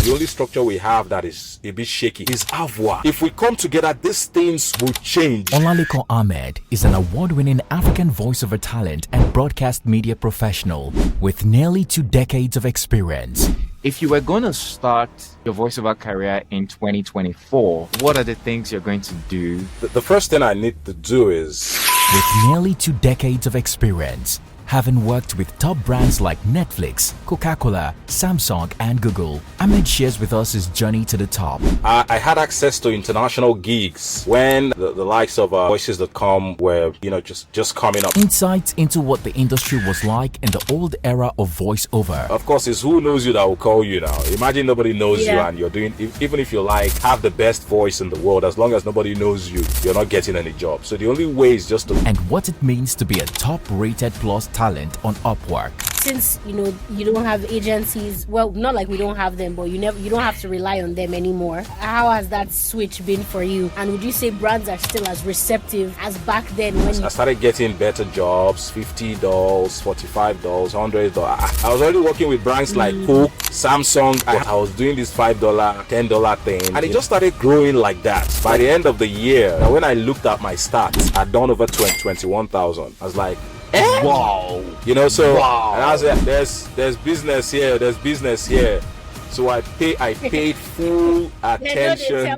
The only structure we have that is a bit shaky is avoir. If we come together, these things will change. Olalekan Ahmed is an award-winning African voiceover talent and broadcast media professional with nearly 2 decades of experience. If you were going to start your voiceover career in 2024, what are the things you're going to do? The first thing I need to do is... With nearly 2 decades of experience, having worked with top brands like Netflix, Coca-Cola, Samsung, and Google, Ahmed shares with us his journey to the top. I had access to international gigs when the likes of Voices.com were, just coming up. Insights into what the industry was like in the old era of voiceover. Of course, it's who knows you that will call you now. Imagine nobody knows you and you're doing, even if you have the best voice in the world, as long as nobody knows you, you're not getting any job. So the only way is just to... And what it means to be a top-rated plus talent on Upwork. Since you don't have agencies, well, not like we don't have them, but you don't have to rely on them anymore. How has that switch been for you? And would you say brands are still as receptive as back then when I started getting better jobs, $50, $45, $100. I was already working with brands like Coke, Samsung. I was doing this $5, $10 thing, and it just started growing like that. By the end of the year, when I looked at my stats, I'd done over 21,000. I was like, wow, Wow. And I was like, there's business here, so I paid full attention.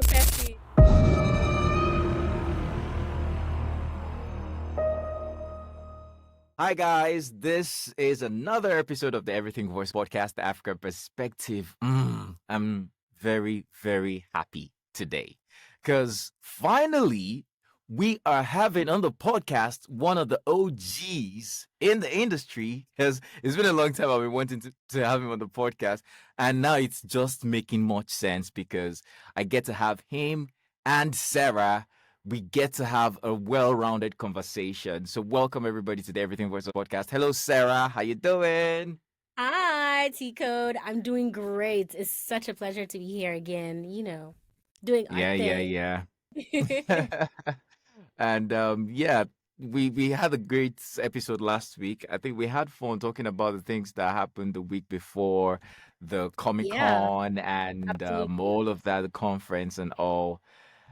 Hi guys, this is another episode of the Everything Voice Podcast, the Africa Perspective. I'm very, very happy today because finally we are having on the podcast one of the OGs in the industry. Because it's been a long time I've been wanting to have him on the podcast, and now it's just making much sense because I get to have him and Sarah. We get to have a well-rounded conversation. So welcome everybody to the Everything Voice podcast. Hello, Sarah. How you doing? Hi, T-Code. I'm doing great. It's such a pleasure to be here again. Doing our thing. Yeah. And we had a great episode last week. I think we had fun talking about the things that happened the week before the Comic-Con and all of that, the conference and all.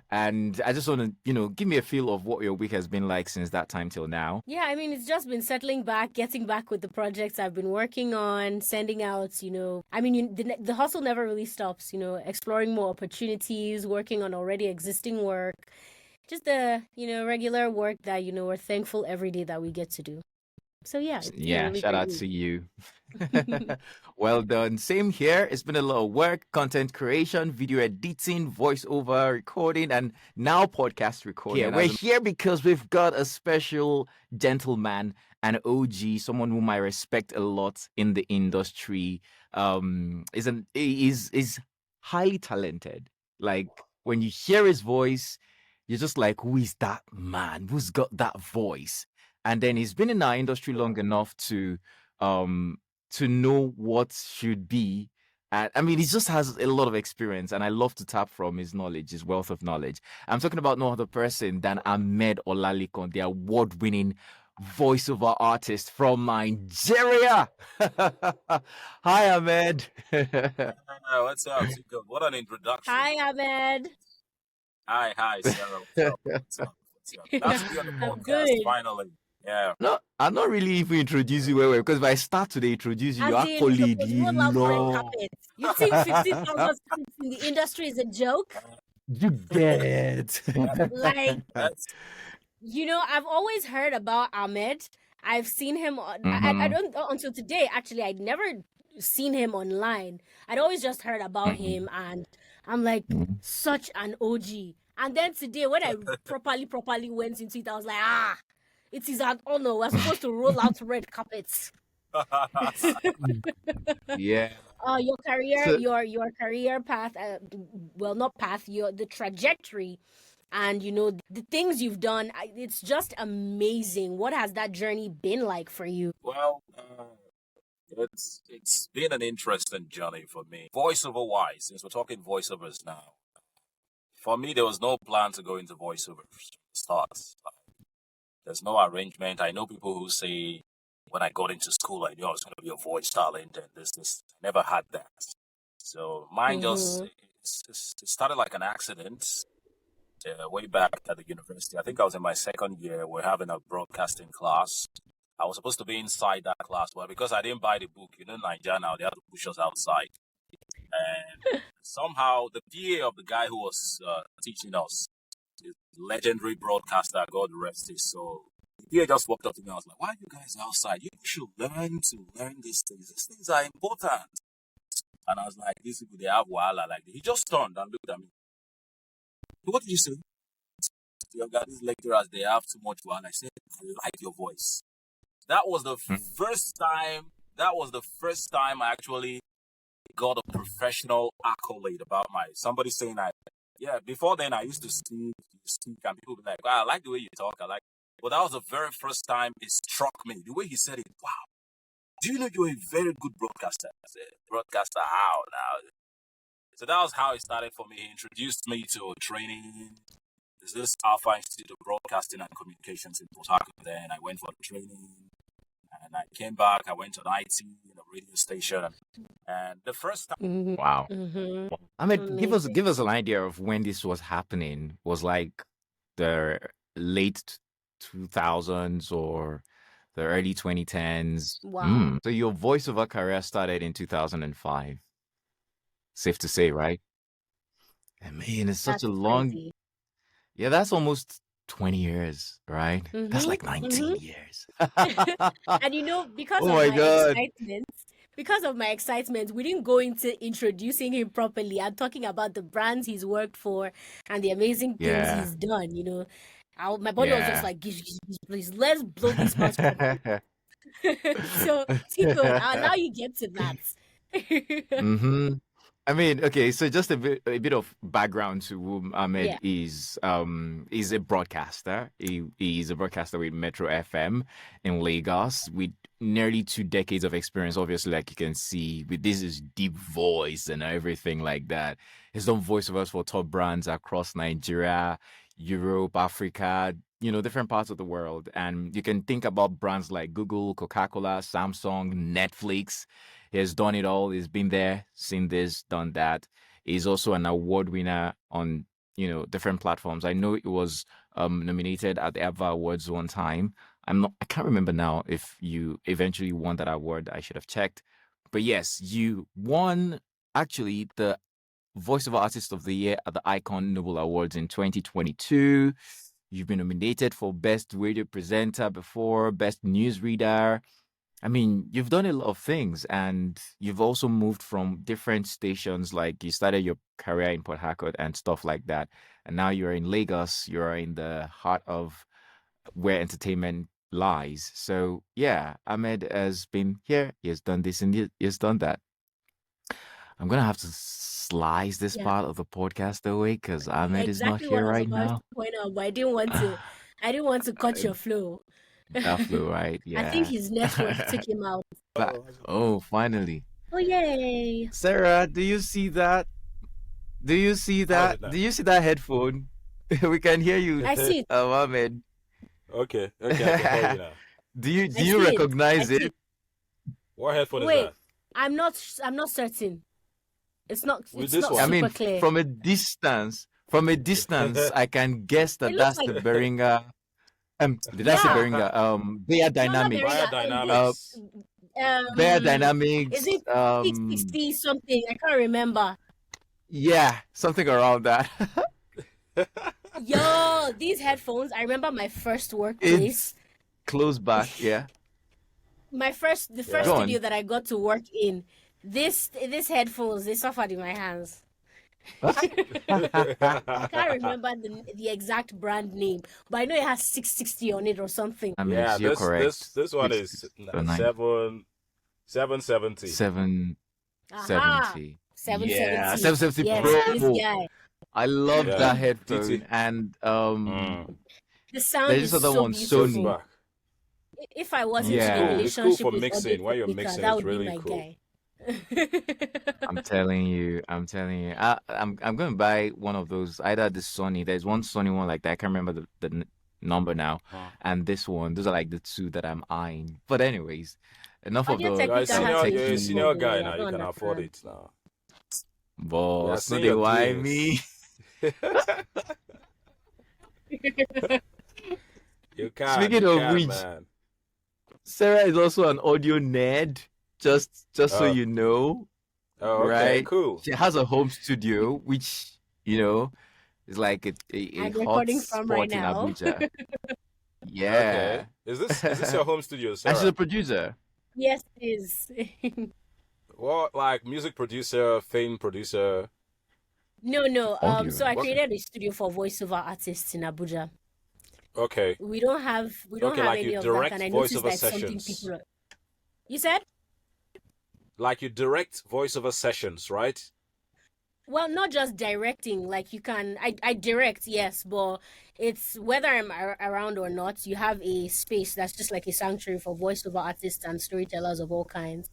And I just want to, give me a feel of what your week has been like since that time till now. Yeah, I mean, it's just been settling back, getting back with the projects I've been working on, sending out, the hustle never really stops, exploring more opportunities, working on already existing work, just the, regular work that, we're thankful every day that we get to do. So yeah. Really shout out to you. Well done. Same here. It's been a lot of work, content creation, video editing, voiceover recording, and now podcast recording. Yeah, we're here because we've got a special gentleman, an OG, someone whom I respect a lot in the industry. Is highly talented. Like when you hear his voice, you're just like, who is that man? Who's got that voice? And then he's been in our industry long enough to know what should be. He just has a lot of experience, and I love to tap from his knowledge, his wealth of knowledge. I'm talking about no other person than Ahmed Olalekan, the award-winning voiceover artist from Nigeria. Hi, Ahmed. What's up? What an introduction. Hi, Ahmed. Hi, Sarah. What's up? That's good on the podcast, finally. Yeah. No, I'm not really even introducing you well because if I start to introduce you, you actually know. You think 15,000 students in the industry is a joke? You get it. Like, I've always heard about Ahmed. I've seen him on. I don't until today. Actually, I'd never seen him online. I'd always just heard about him, and I'm like, such an OG. And then today, when I properly went into it, I was like, it is an honor. We're supposed to roll out red carpets. Yeah. Your career, your career path. Not path. The trajectory, and the things you've done. It's just amazing. What has that journey been like for you? Well, it's been an interesting journey for me. Voiceover wise, since we're talking voiceovers now, for me there was no plan to go into voiceovers. Start. There's no arrangement. I know people who say, when I got into school, I knew I was going to be a voice talent and this. I never had that. So mine just it started like an accident way back at the university. I think I was in my second year. We're having a broadcasting class. I was supposed to be inside that class, but because I didn't buy the book, Nigeria now, they have to push us outside. And somehow the PA of the guy who was teaching us, the legendary broadcaster, God rest his soul, the PA just walked up to me. I was like, why are you guys outside? You should learn these things. These things are important. And I was like, these people, they have wahala. Like, he just turned and looked at me. What did you say? These lecturers, they have too much wahala. I said, I like your voice. That was the first time. That was the first time I actually got a professional accolade about somebody saying that. Yeah, before then I used to speak, and people would be like, wow, I like the way you talk. But that was the very first time it struck me. The way he said it, wow. Do you know you're a very good broadcaster? I said, broadcaster, how now? So that was how it started for me. He introduced me to a training. There's this Alpha Institute of Broadcasting and Communications in Porthacort there, and I went for the training. And I came back. I went to an IT radio station, and the first time. Wow. Ahmed, give us an idea of when this was happening. Was like the late 2000s or the early 2010s. Wow. So your voiceover career started in 2005. Safe to say, right? I mean, it's such a long. Crazy. Yeah, that's almost 20 years, right? That's like 19 years. And because of my excitement, we didn't go into introducing him properly and talking about the brands he's worked for and the amazing things he's done. My body was just like, please, let's blow this past properly. So, Tico, now you get to that. I mean, okay, so just a bit of background to whom Ahmed is a broadcaster. He's a broadcaster with Metro FM in Lagos with nearly 2 decades of experience, obviously, like you can see, with this deep voice and everything like that. He's done voiceovers for top brands across Nigeria, Europe, Africa, different parts of the world. And you can think about brands like Google, Coca-Cola, Samsung, Netflix. He has done it all. He's been there, seen this, done that. He's also an award winner on, different platforms. I know he was nominated at the ABVA Awards one time. I can't remember now if you eventually won that award. I should have checked. But yes, you won actually the Voiceover Artist of the Year at the Icon Nobel Awards in 2022. You've been nominated for Best Radio Presenter before, Best Newsreader. I mean, you've done a lot of things, and you've also moved from different stations. Like, you started your career in Porthacort and stuff like that, and now you're in Lagos. You're in the heart of where entertainment lies. So yeah, Ahmed has been here. He has done this and he has done that. I'm gonna have to slice this part of the podcast away because Ahmed is not here right now. To point out, but I didn't want to cut your flow. That flow, right? Yeah. I think his network took him out. Finally. Oh, yay. Sarah, do you see that? Do you see that? Do you see that headphone? We can hear you. I see it. Ahmed. Okay, I can hear you now. Do you recognize it? What headphone is that? I'm not certain. It's not this not one? super clear. From a distance, I can guess that that's the Behringer. Did I say Behringer? Bear Dynamics. Bear Dynamics. Bear Dynamics. Is it 660 something? I can't remember. Yeah, something around that. Yo, these headphones, I remember my first workplace. It's close back, yeah. The first studio that I got to work in, these headphones, they suffered in my hands. I can't remember the exact brand name, but I know it has 660 on it or something. I mean, you're correct. This one is 770. 770. Yeah, 770 yes, Pro. This guy. I love that headphone. And the sound is so beautiful. If I wasn't in a relationship it's cool for with mixing. While you're mixing, that it's would really be my cool. guy. I'm telling you. I'm going to buy one of those. Either the Sony. There's one Sony one like that. I can't remember the number now. And this one. Those are like the two that I'm eyeing. But anyways, enough of those. You're a senior guy now. You can afford it now. We are Boss, no, seeing they your why doings. me. Speaking You of can, which, man. Sarah is also an audio nerd. Just so Oh, you know, okay, right? cool. She has a home studio, which you know is like a I'm hot recording from right spot in now. Abuja. Okay. Yeah. Is this your home studio, And she's a Sarah? producer. Yes, it is. What, like music producer, film producer? No. Audio. So I What? created a studio for voiceover artists in Abuja. Okay. We don't Okay, have like you any of that, direct and I noticed voiceover that it's something sessions. people are... You said? Like you direct voiceover sessions, right? Well, not just directing. Like you can, I direct, yes, but it's whether I'm around or not. You have a space that's just like a sanctuary for voiceover artists and storytellers of all kinds.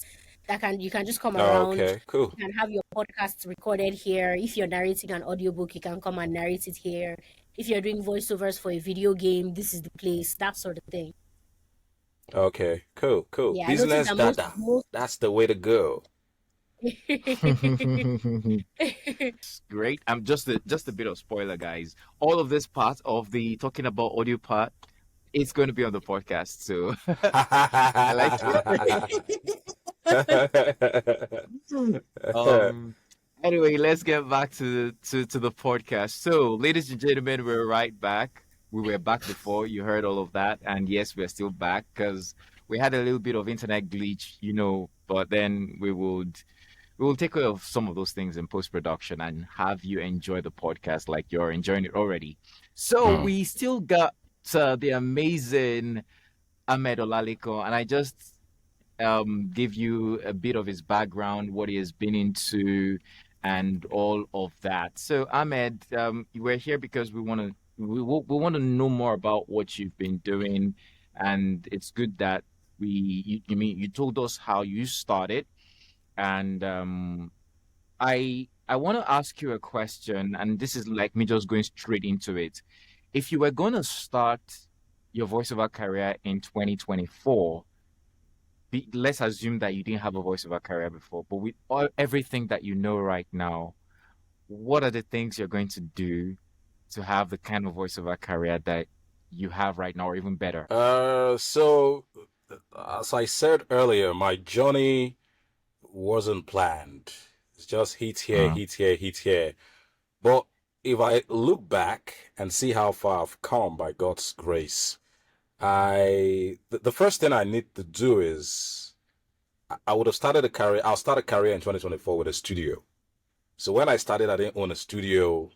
You can just come Oh, around. okay, cool. You can have your podcasts recorded here. If you're narrating an audiobook, you can come and narrate it here. If you're doing voiceovers for a video game, this is the place. That sort of thing. Okay, cool. Yeah, I noticed Business that data. most That's the way to go. Great. I'm just a bit of spoiler, guys. All of this part of the talking about audio part, it's going to be on the podcast. So I like it. Anyway, let's get back to the podcast. So, ladies and gentlemen, we're right back. We were back before you heard all of that, and yes, we're still back because we had a little bit of internet glitch, but then we will take care of some of those things in post production and have you enjoy the podcast like you're enjoying it already. So we still got the amazing Ahmed Olalekan, and I just give you a bit of his background, what he has been into, and all of that. So Ahmed, we're here because we want to know more about what you've been doing, and it's good that you told us how you started, and I want to ask you a question, and this is like me just going straight into it. If you were going to start your voiceover career in 2024, let's assume that you didn't have a voiceover career before, but with everything that you know right now, what are the things you're going to do to have the kind of voiceover career that you have right now, or even better? So as I said earlier, my journey wasn't planned. It's just hit here, Mm. hit here, hit here. But if I look back and see how far I've come by God's grace, the first thing I need to do is I would have started a career. I'll start a career in 2024 with a studio. So when I started, I didn't own a studio.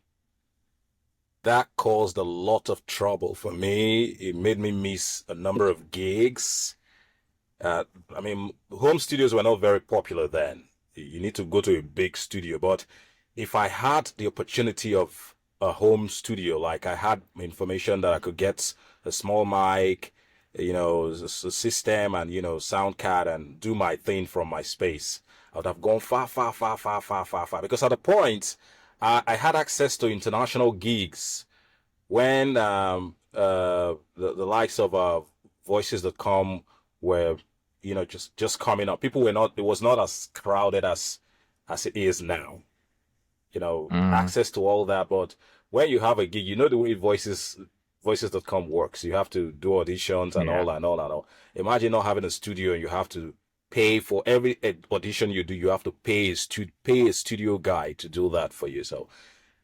That caused a lot of trouble for me. It made me miss a number of gigs. I mean, home studios were not very popular then. You need to go to a big studio. But if I had the opportunity of a home studio, like I had information that I could get a small mic, a system and, sound card and do my thing from my space, I would have gone far, far, far, far, far, far, far. Because at the point, I had access to international gigs when the likes of voices.com were just coming up. People were not, it was not as crowded as it is now, access to all that. But when you have a gig, the way voices.com works. You have to do auditions and Yeah. all and all and all. Imagine not having a studio and you have to pay for every audition you do. You have to pay a studio guy to do that for you. So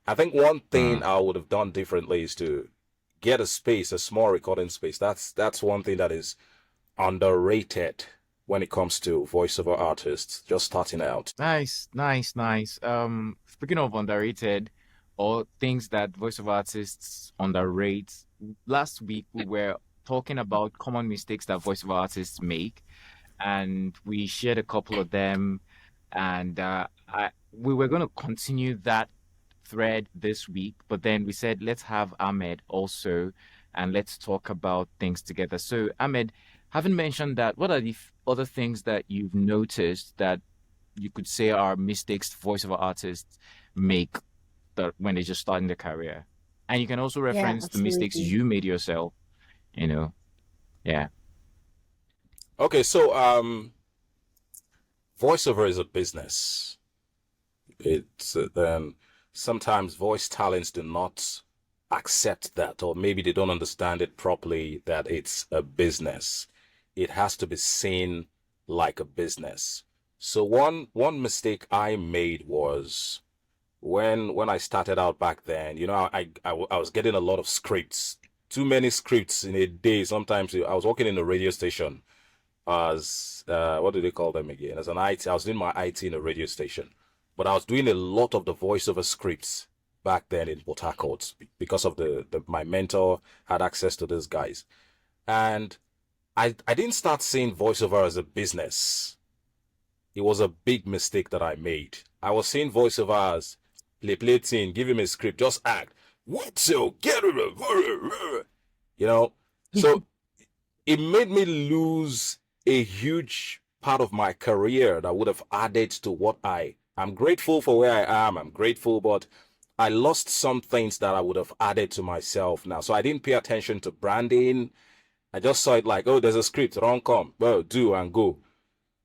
I think one thing I would have done differently is to get a space, a small recording space. That's one thing that is underrated when it comes to voiceover artists just starting out. Nice. Speaking of underrated or things that voiceover artists underrate, last week we were talking about common mistakes that voiceover artists make, and we shared a couple of them, and we were going to continue that thread this week, but then we said let's have Ahmed also, and let's talk about things together. So Ahmed, having mentioned that, what are the other things that you've noticed that you could say are mistakes voiceover artists make that when they're just starting their career? And you can also Yeah, reference the mistakes absolutely. you made yourself, Yeah. Okay, so voiceover is a business. It's then sometimes voice talents do not accept that, or maybe they don't understand it properly, that it's a business. It has to be seen like a business. So one mistake I made was when I started out back then, I was getting a lot of scripts, too many scripts in a day. Sometimes I was working in a radio station as what do they call them again? As an IT, I was doing my IT in a radio station, but I was doing a lot of the voiceover scripts back then in Porthacort because of my mentor had access to these guys, and I didn't start seeing voiceover as a business. It was a big mistake that I made. I was seeing voiceover as play thing, give him a script, just act. What so get it, so it made me lose a huge part of my career that would have added to what I'm grateful for where I am. I'm grateful, but I lost some things that I would have added to myself now. So I didn't pay attention to branding. I just saw it like, oh, there's a script, run, come, well, do and go.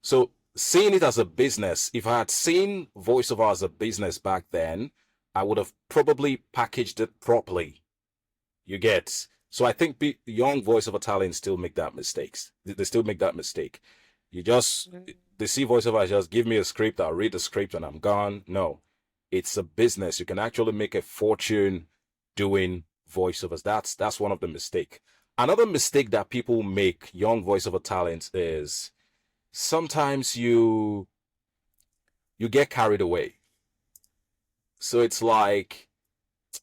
So seeing it as a business, if I had seen voiceover as a business back then, I would have probably packaged it properly. You get. So I think young voiceover talents still make that mistakes. They still make that mistake. They see voiceover as just give me a script, I'll read the script and I'm gone. No, it's a business. You can actually make a fortune doing voiceovers. That's one of the mistake. Another mistake that people make, young voiceover talents, is sometimes you get carried away. So it's like,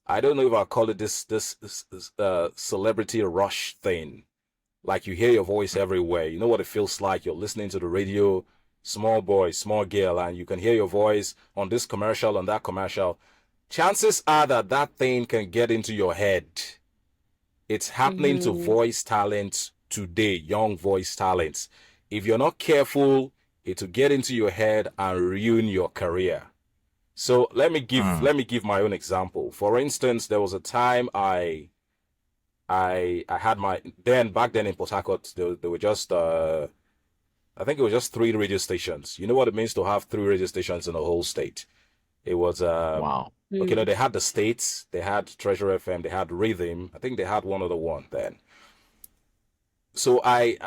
I don't know if I call it this celebrity rush thing. Like you hear your voice everywhere. You know what it feels like? You're listening to the radio, small boy, small girl, and you can hear your voice on this commercial, on that commercial. Chances are that thing can get into your head. It's happening to voice talents today, young voice talents. If you're not careful, it will get into your head and ruin your career. So let me give my own example. For instance, there was a time I had back then in Porthacort, there were just I think it was just 3 radio stations. You know what it means to have 3 radio stations in a whole state. It was Wow. okay, no, they had the States, they had Treasure FM, they had Rhythm. I think they had one other one then. So I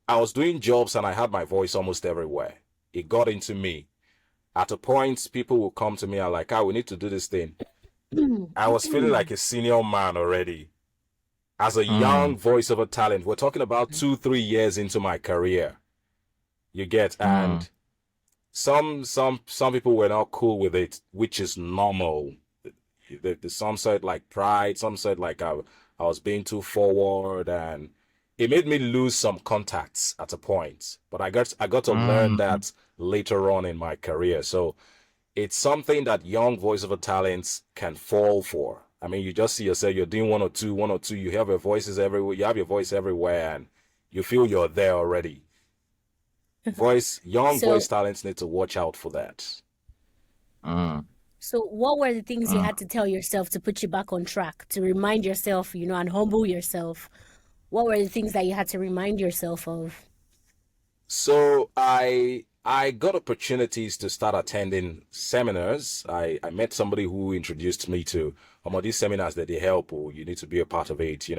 was doing jobs and I had my voice almost everywhere. It got into me. At a point, people will come to me and like, we need to do this thing. I was feeling like a senior man already. As a young voiceover talent, we're talking about 2-3 years into my career. You get, and some people were not cool with it, which is normal. Some said like pride, some said like I was being too forward, and it made me lose some contacts at a point. But I got to learn that later on in my career. So it's something that young voiceover talents can fall for. I mean, you just see yourself, you're doing one or two, you have your voices everywhere, you have your voice everywhere, and you feel you're there already. Voice talents need to watch out for that. So what were the things you had to tell yourself to put you back on track, to remind yourself, and humble yourself? What were the things that you had to remind yourself of? So I got opportunities to start attending seminars. I met somebody who introduced me to these seminars that they help, or you need to be a part of it,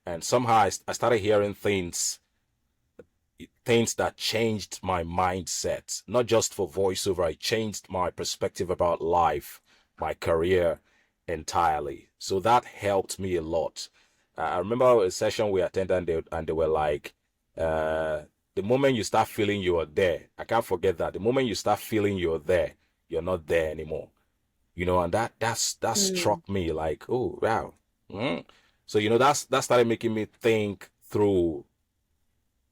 And somehow I started hearing things that changed my mindset, not just for voiceover. It changed my perspective about life, my career entirely. So that helped me a lot. I remember a session we attended and they were like, the moment you start feeling you are there, I can't forget that. The moment you start feeling you're there, you're not there anymore. And that struck me like, oh, wow. So, that started making me think through,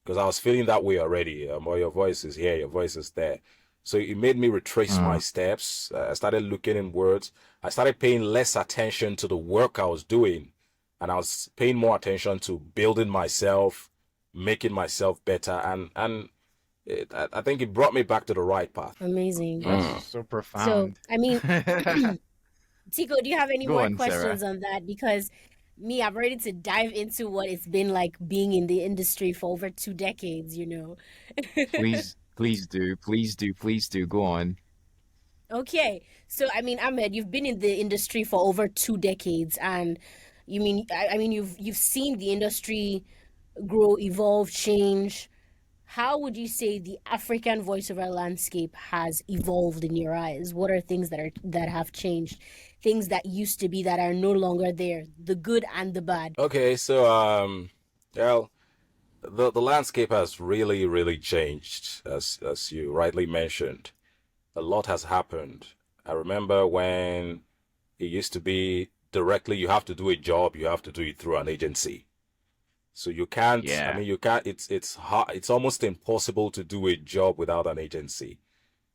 because I was feeling that way already. Your voice is here, your voice is there. So it made me retrace my steps. I started looking in words. I started paying less attention to the work I was doing. And I was paying more attention to building myself, making myself better. And I think it brought me back to the right path. Amazing. That's so profound. So, I mean, Tico, do you have any more questions Sarah. on that? Because I'm ready to dive into what it's been like being in the industry for over 2 decades, Please do. Go on. Okay. So, I mean, Ahmed, you've been in the industry for over 2 decades, and you've seen the industry grow, evolve, change. How would you say the African voiceover landscape has evolved in your eyes? What are things that have changed? Things that used to be that are no longer there, the good and the bad. Okay, so well, the landscape has really changed, as you rightly mentioned. A lot has happened. I remember when it used to be directly you have to do a job, you have to do it through an agency. So you can't, I Yeah. mean, you can't, it's hard, it's almost impossible to do a job without an agency.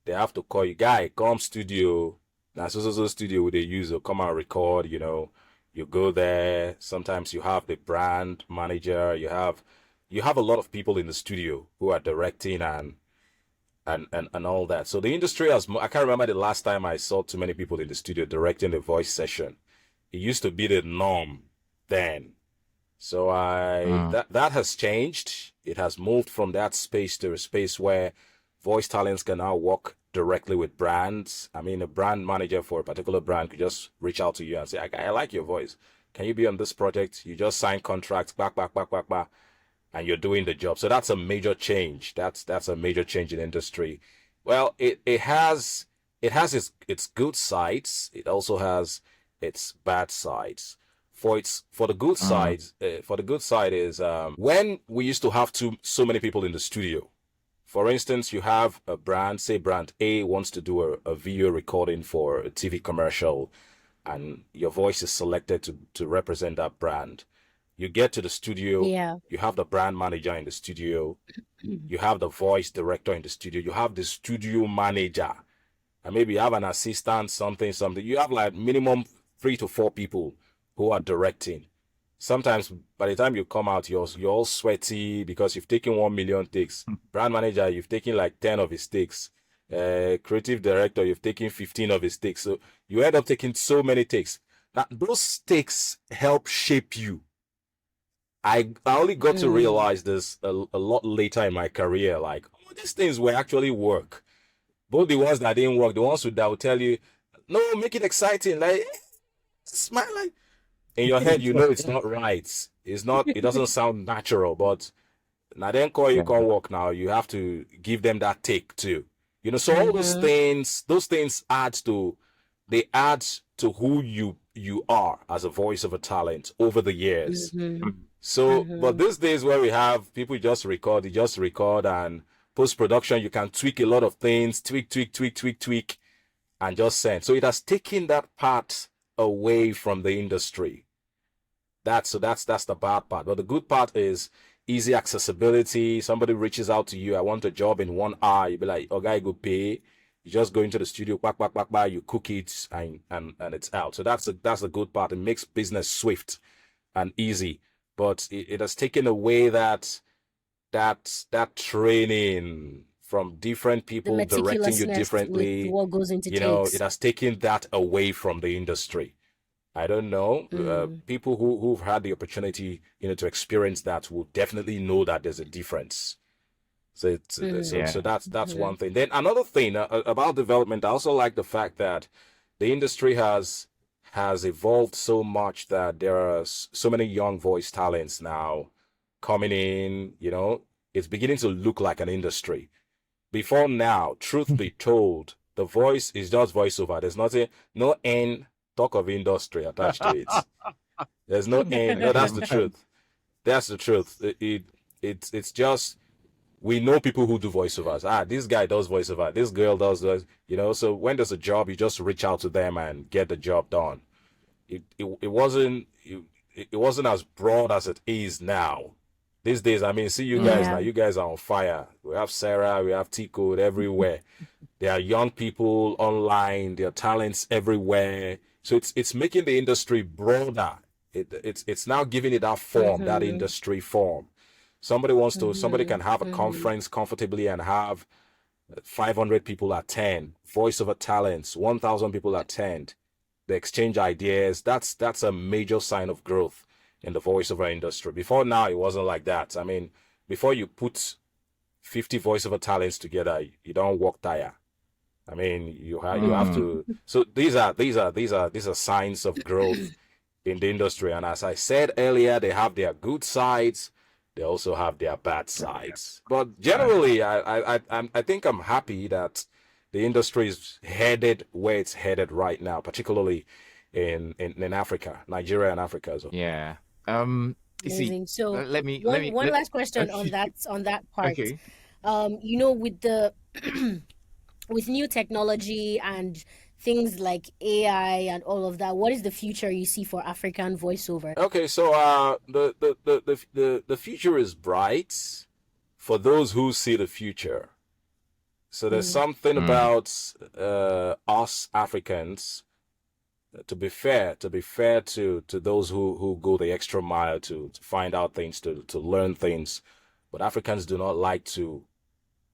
They have to call you, guy, come studio. Now, so studio they use or come and record, you go there. Sometimes you have the brand manager, you have a lot of people in the studio who are directing and all that. So the industry has, I can't remember the last time I saw too many people in the studio directing a voice session. It used to be the norm then. So that has changed. It has moved from that space to a space where voice talents can now work directly with brands. I mean, a brand manager for a particular brand could just reach out to you and say, I like your voice. Can you be on this project? You just sign contracts, back, and you're doing the job. So that's a major change. That's a major change in industry. Well, it has its good sides. It also has its bad sides. For the good side, is when we used to have so many people in the studio. For instance, you have a brand, say brand A wants to do a video recording for a TV commercial, and your voice is selected to represent that brand. You get to the studio, Yeah. you have the brand manager in the studio, you have the voice director in the studio, you have the studio manager, and maybe you have an assistant, something. You have like minimum 3 to 4 people who are directing. Sometimes by the time you come out, you're all sweaty because you've taken 1 million takes. Brand manager, you've taken like 10 of his takes. Creative director, you've taken 15 of his takes. So you end up taking so many takes. Now, those takes help shape you. I only got to realize this a lot later in my career. Like, these things will actually work. Both the ones that didn't work, the ones that will tell you, no, make it exciting. Like, smile. Like, in your head, it's not right. It doesn't sound natural, but now then call you can't work now. You have to give them that take too. So all those things they add to who you are as a voice of a talent over the years. So, but these days where we have people just record, and post-production, you can tweak a lot of things, tweak, and just send. So it has taken that part away from the industry. That's the bad part. But the good part is easy accessibility. Somebody reaches out to you, I want a job in 1 hour. You be like, okay, go pay. You just go into the studio, you cook it, and it's out. So that's the good part. It makes business swift and easy. But it has taken away that training from different The people directing you meticulousness with differently. what goes into It takes. has taken that away from the industry. I don't know. People who've had the opportunity, to experience that will definitely know that there's a difference. So that's one thing. Then another thing about development, I also like the fact that the industry has evolved so much that there are so many young voice talents now coming in. It's beginning to look like an industry. Before now, truth be told, the voice is just voiceover. There's no end talk of industry attached to it. There's no end. No, that's the truth. That's the truth. It's just, we know people who do voiceovers. This guy does voiceover. This girl does. So when there's a job, you just reach out to them and get the job done. It wasn't as broad as it is now. These days, I mean, see you guys now. You guys are on fire. We have Sarah, we have T-Code everywhere. There are young people online. There are talents everywhere. So it's making the industry broader. It's now giving it that form, that industry form. Somebody can have a conference comfortably and have 500 people attend. Voiceover talents, 1,000 people attend. They exchange ideas. That's a major sign of growth in the voiceover industry. Before now, it wasn't like that. I mean, before you put 50 voiceover talents together, you don't walk tire. I mean, you have to. So these are signs of growth in the industry. And as I said earlier, they have their good sides. They also have their bad sides. But generally, I think I'm happy that the industry is headed where it's headed right now, particularly in Africa, Nigeria and Africa as well. Yeah. You see, Amazing. So let last question okay. on that part. Okay. With the with new technology and things like AI and all of that, what is the future you see for African voiceover? Okay, so the future is bright for those who see the future. So there's something about us Africans. To be fair to those who go the extra mile to find out things, to learn things, but Africans do not like to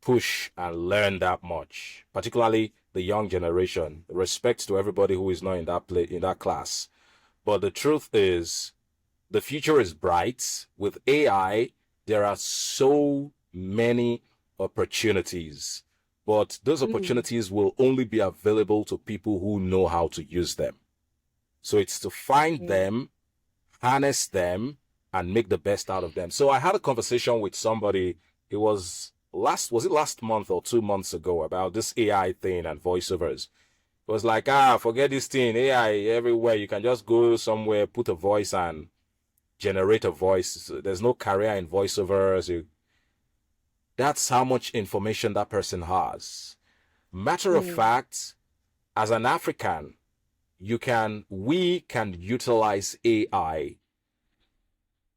push and learn that much, particularly the young generation. Respect to everybody who is not in that class. But the truth is, the future is bright. With AI, there are so many opportunities, but those opportunities will only be available to people who know how to use them. So it's to find them, harness them, and make the best out of them. So I had a conversation with somebody. It was it last month or 2 months ago, about this AI thing and voiceovers. It was like, forget this thing, AI everywhere. You can just go somewhere, put a voice and generate a voice. There's no career in voiceovers. That's how much information that person has. Matter of fact, as an African, we can utilize AI.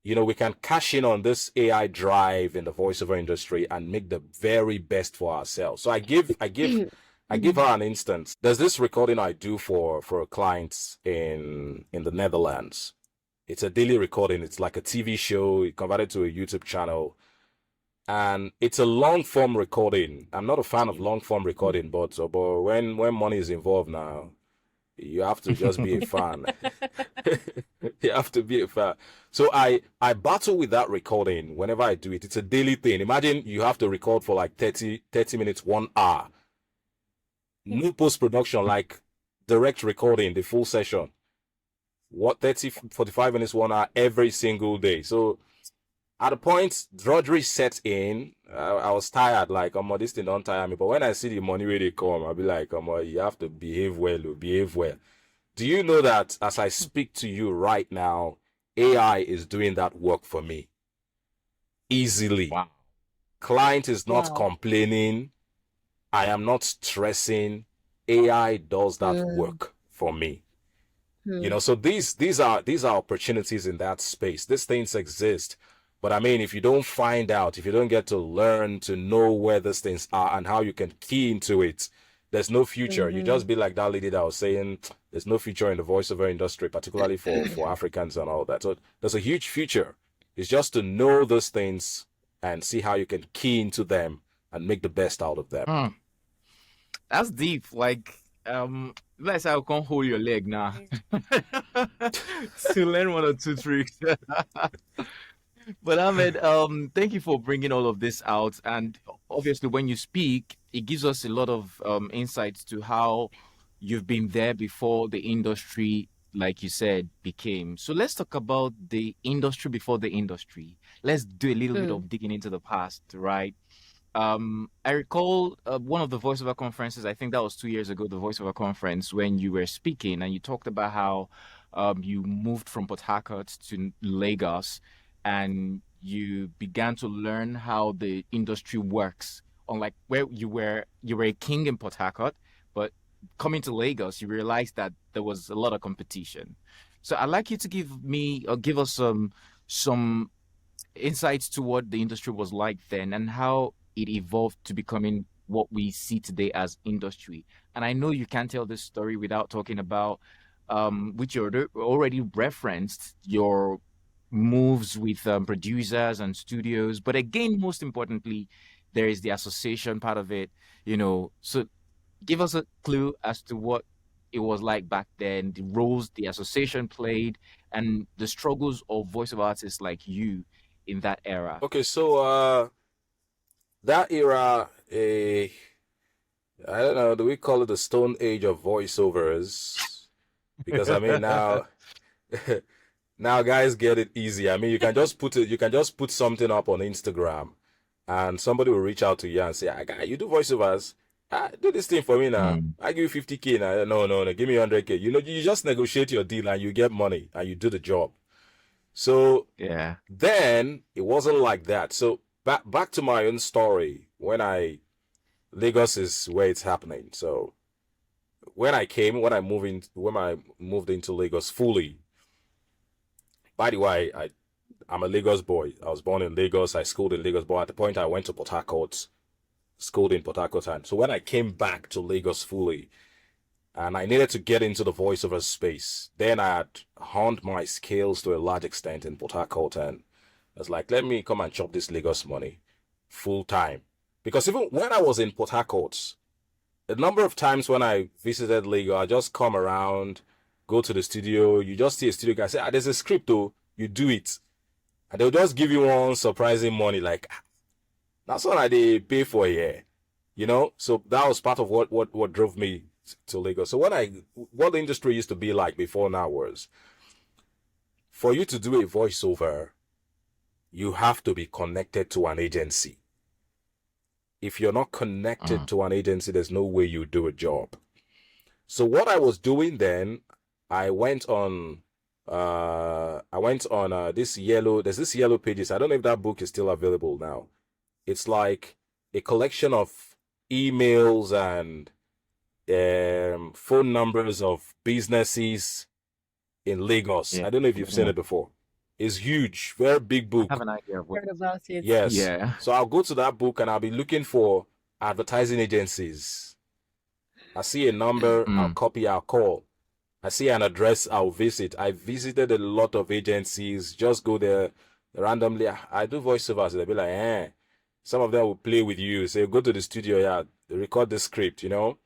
We can cash in on this AI drive in the voiceover industry and make the very best for ourselves. So I give her an instance. There's this recording I do for clients in the Netherlands. It's a daily recording. It's like a TV show. It converted to a YouTube channel. And it's a long form recording. I'm not a fan of long form recording, but when money is involved now, you have to just be a fan. You have to be a fan. So I battle with that recording whenever I do it. It's a daily thing. Imagine you have to record for like 30 minutes, 1 hour. No post-production, like direct recording, the full session. 30, 45 minutes, 1 hour every single day. So at a point, drudgery set in. I was tired, like, this thing don't tire me. But when I see the money really come, I'll be like, you have to behave well. Do you know that as I speak to you right now, AI is doing that work for me easily? Wow. Client is not complaining. I am not stressing. AI does that work for me. So these are opportunities in that space. These things exist. But I mean, if you don't find out, if you don't get to learn to know where these things are and how you can key into it, there's no future. You just be like that lady that was saying, there's no future in the voiceover industry, particularly for Africans and all that. So there's a huge future. It's just to know those things and see how you can key into them and make the best out of them. That's deep. Like, let's say I can't hold your leg now. To learn 1 or 2 tricks. But Ahmed, thank you for bringing all of this out. And obviously, when you speak, it gives us a lot of insights to how you've been there before the industry, like you said, became. So let's talk about the industry before the industry. Let's do a little bit of digging into the past, right? I recall one of the voiceover conferences, I think that was 2 years ago, the voiceover conference, when you were speaking and you talked about how you moved from Porthacort to Lagos and you began to learn how the industry works. Unlike where you were a king in Porthacort, but coming to Lagos, you realized that there was a lot of competition. So I'd like you to give us some insights to what the industry was like then and how it evolved to becoming what we see today as industry. And I know you can't tell this story without talking about, which you already referenced, your moves with producers and studios. But again, most importantly, there is the association part of it, So give us a clue as to what it was like back then, the roles the association played, and the struggles of voiceover artists like you in that era. Okay, so that era, I don't know, do we call it the stone age of voiceovers? Because I mean now now guys get it easy. I mean you can just put something up on Instagram and somebody will reach out to you and say, "Ah, guy, you do voiceovers? Do this thing for me now. Mm, I give you 50K now. No, no, no, give me 100K." You know, you just negotiate your deal and you get money and you do the job. So yeah. then it wasn't like that. So back to my own story. Lagos is where it's happening. So when I moved into Lagos fully. By the way, I'm a Lagos boy. I was born in Lagos. I schooled in Lagos, but at the point I went to Porthacort, schooled in Porthacort. And so when I came back to Lagos fully, and I needed to get into the voiceover space, then I had honed my skills to a large extent in Porthacort, and I was like, let me come and chop this Lagos money full time. Because even when I was in Porthacort, a number of times when I visited Lagos, I just come around, go to the studio, you just see a studio guy say, there's a script though, you do it. And they'll just give you one surprising money, like, that's what they pay for here. You know? So that was part of what drove me to Lagos. So what the industry used to be like before now was, for you to do a voiceover, you have to be connected to an agency. If you're not connected to an agency, there's no way you do a job. So what I was doing then, I went on there's this Yellow Pages. I don't know if that book is still available now. It's like a collection of emails and phone numbers of businesses in Lagos. Yeah. I don't know if you've seen it before. It's huge, very big book. I have an idea of what. Heard about it. Yes. Yeah. So I'll go to that book and I'll be looking for advertising agencies. I see a number, I'll copy, I'll call. I see an address, I'll visit. I visited a lot of agencies, just go there randomly. I do voiceovers. They'll be like, Some of them will play with you. Say, go to the studio, record the script, you know.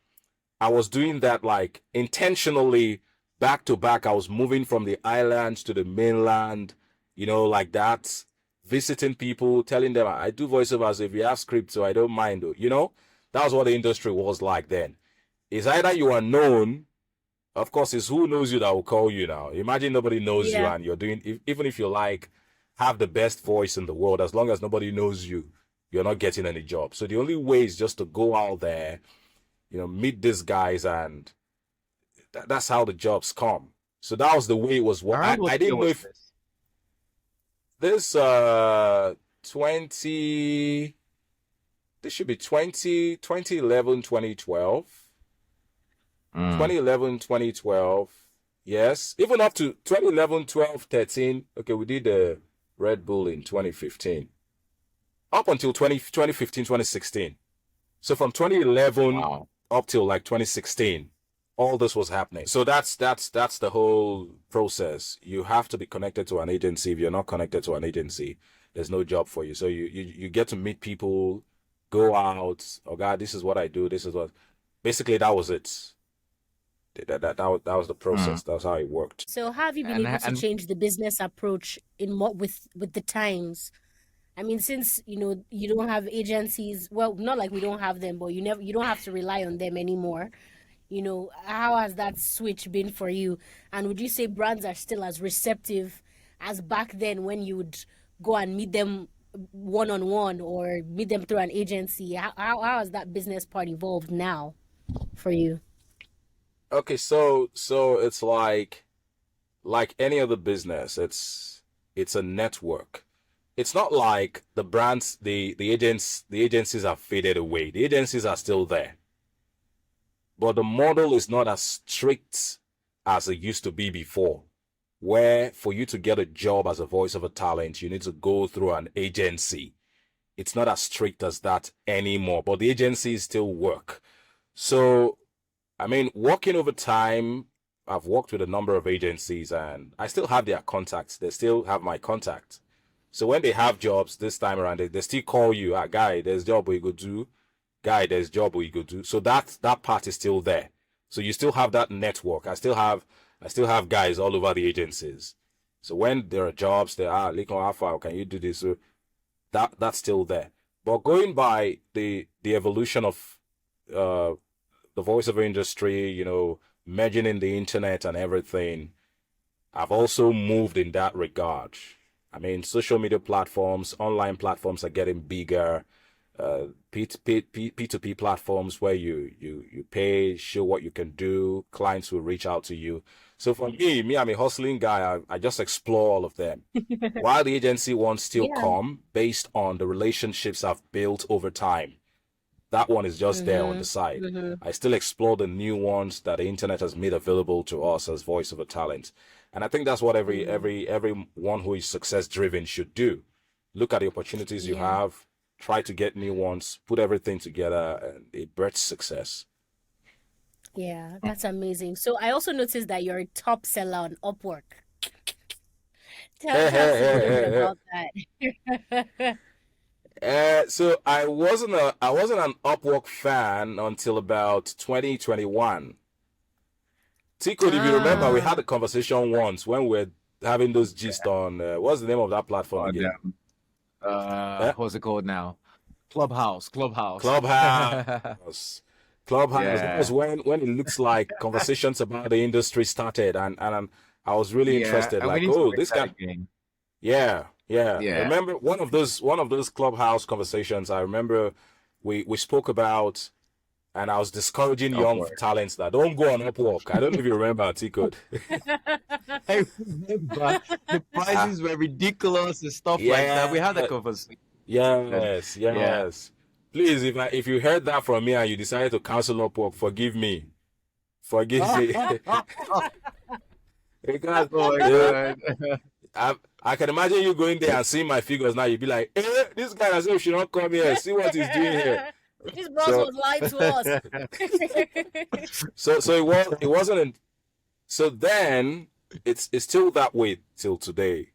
I was doing that like intentionally back to back. I was moving from the islands to the mainland, you know, like that. Visiting people, telling them I do voiceovers. If you have scripts, so I don't mind, you know. That was what the industry was like then. It's either you are known, of course, it's who knows you that will call you now. Imagine nobody knows you and you're doing, even if you like, have the best voice in the world, as long as nobody knows you, you're not getting any job. So the only way is just to go out there, you know, meet these guys, and that's how the jobs come. So that was the way it was. I didn't know if this 20, this should be 2011, 2012. 2011, 2012. Yes. Even up to 2011, 12, 13. Okay, we did the Red Bull in 2015. Up until 2015, 2016. So from 2011 up till like 2016, all this was happening. So that's the whole process. You have to be connected to an agency. If you're not connected to an agency, there's no job for you. So you get to meet people, go out. Oh God, this is what I do. This is what. Basically, that was it. That was the process. That was how it worked. So how have you been able to change the business approach with the times? I mean, since you don't have agencies, well, not like we don't have them, but you don't have to rely on them anymore. You know, how has that switch been for you? And would you say brands are still as receptive as back then when you would go and meet them one-on-one or meet them through an agency? How has that business part evolved now for you? Okay, so it's like any other business. It's a network. It's not like the brands, the agencies have faded away. The agencies are still there. But the model is not as strict as it used to be before, where for you to get a job as a voiceover talent, you need to go through an agency. It's not as strict as that anymore, but the agencies still work. So, I mean, working over time, I've worked with a number of agencies and I still have their contacts. They still have my contact. So when they have jobs this time around, they still call you, guy, there's job we go do. Guy, there's job we go do. So that part is still there. So you still have that network. I still have guys all over the agencies. So when there are jobs, they are Lekon, how far can you do this? So that's still there. But going by the evolution of the voiceover industry, merging in the internet and everything, I've also moved in that regard. I mean, social media platforms, online platforms are getting bigger. P2P platforms where you pay, show what you can do, clients will reach out to you. So for me, I'm a hustling guy. I just explore all of them. While the agency ones still come based on the relationships I've built over time. That one is just there on the side. I still explore the new ones that the internet has made available to us as voiceover talent. And I think that's what everyone who is success driven should do. Look at the opportunities you have, try to get new ones, put everything together, and it breeds success. Yeah, that's amazing. So I also noticed that you're a top seller on Upwork. Tell us a little bit about that. So I wasn't an Upwork fan until about 2021. Tico, if you remember, we had a conversation once when we were having those gist on what's the name of that platform again? What's it called now? Clubhouse. Clubhouse. That was when it looks like conversations about the industry started, and I was really interested. Like, oh, this guy. Yeah. I remember one of those Clubhouse conversations. I remember we spoke about, and I was discouraging young talents that don't go on Upwork. I don't know if you remember, Tico. I remember the prices were ridiculous and stuff like that. We had that conversation. Yes. Please, if you heard that from me and you decided to cancel Upwork, forgive me. Because I can imagine you going there and seeing my figures now. You'd be like, this guy as if should not come here. See what he's doing here. This boss was lying to us. So it wasn't. So then it's still that way till today.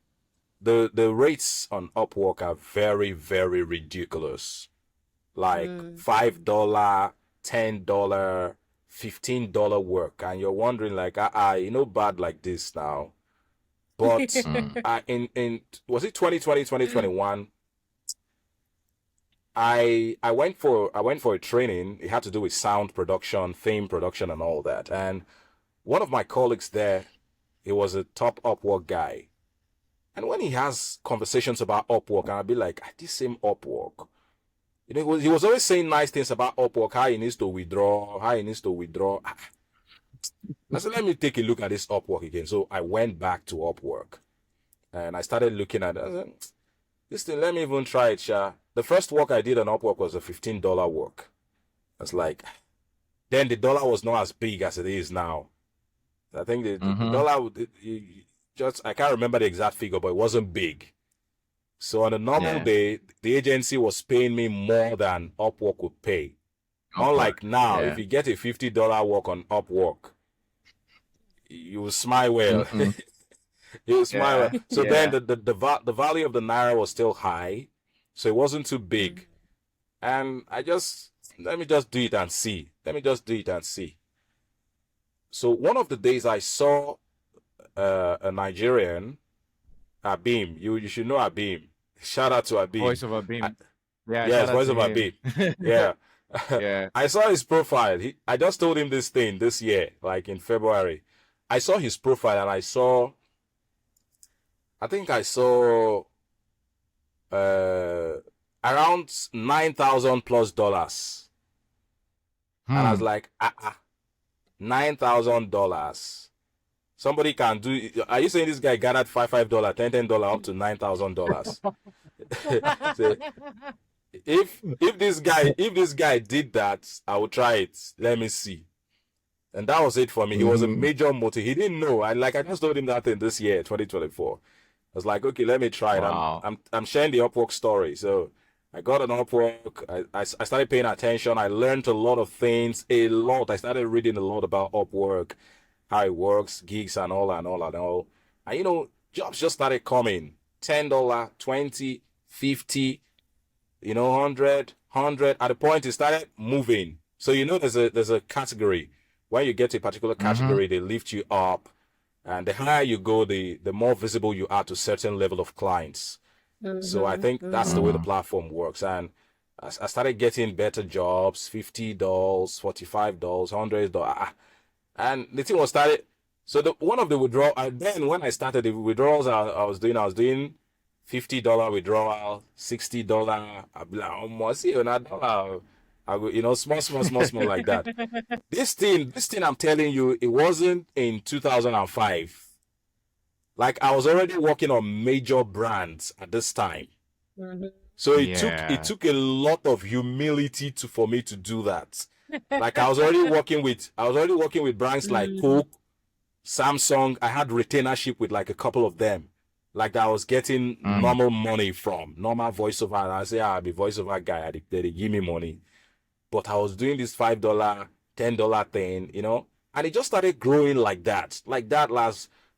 The rates on Upwork are very, very ridiculous. Like $5, $10, $15 work, and you're wondering like, bad like this now. But in was it 2020, 2021? I went for a training. It had to do with sound production, film production, and all that. And one of my colleagues there, he was a top Upwork guy. And when he has conversations about Upwork, and I'll be like, this same Upwork. He was always saying nice things about Upwork, how he needs to withdraw. I said, let me take a look at this Upwork again. So I went back to Upwork and I started looking at it. I said, this thing, let me even try it, Sha. The first work I did on Upwork was a $15 work. It's like, then the dollar was not as big as it is now. I think the dollar, I can't remember the exact figure, but it wasn't big. So on a normal day, the agency was paying me more than Upwork would pay. Unlike now, if you get a $50 work on Upwork, you will smile well. You will smile well. So then the value of the Naira was still high, so it wasn't too big. And let me just do it and see. So one of the days I saw a Nigerian, Abim. You should know Abim. Shout out to Abim. Voice of Abim. Yes, Voice of Abim. Yeah. I saw his profile. I just told him this thing this year, like in February. I saw his profile and I think I saw around $9,000+. And I was like, $9,000. Somebody can do. Are you saying this guy gathered $5, $10 up to $9,000? So, if this guy did that, I would try it. Let me see. And that was it for me. He was a major motive. He didn't know. I just told him that in this year, 2024. I was like, okay, let me try it. Wow. I'm sharing the Upwork story. So I got an Upwork. I started paying attention. I learned a lot of things. I started reading a lot about Upwork, how it works, gigs and all. And jobs just started coming. $10, $20, $50, 100. At the point it started moving. So there's a category. When you get to a particular category, they lift you up. And the higher you go, the more visible you are to certain level of clients. So I think that's the way the platform works. And I started getting better jobs, $50, $45, $100. And the thing was started. So one of the withdrawal, and then when I started the withdrawals I was doing $50 withdrawal, $60. I'd be like, almost $1. I go, small like that. This thing I'm telling you, it wasn't in 2005. Like I was already working on major brands at this time. Mhm. So it took a lot of humility for me to do that. Like I was already working with brands like Coke, Samsung. I had retainership with like a couple of them. Like I was getting normal money from normal voiceover. And I say, I'll be voiceover guy. They give me money. But I was doing this $5, $10 thing, and it just started growing like that.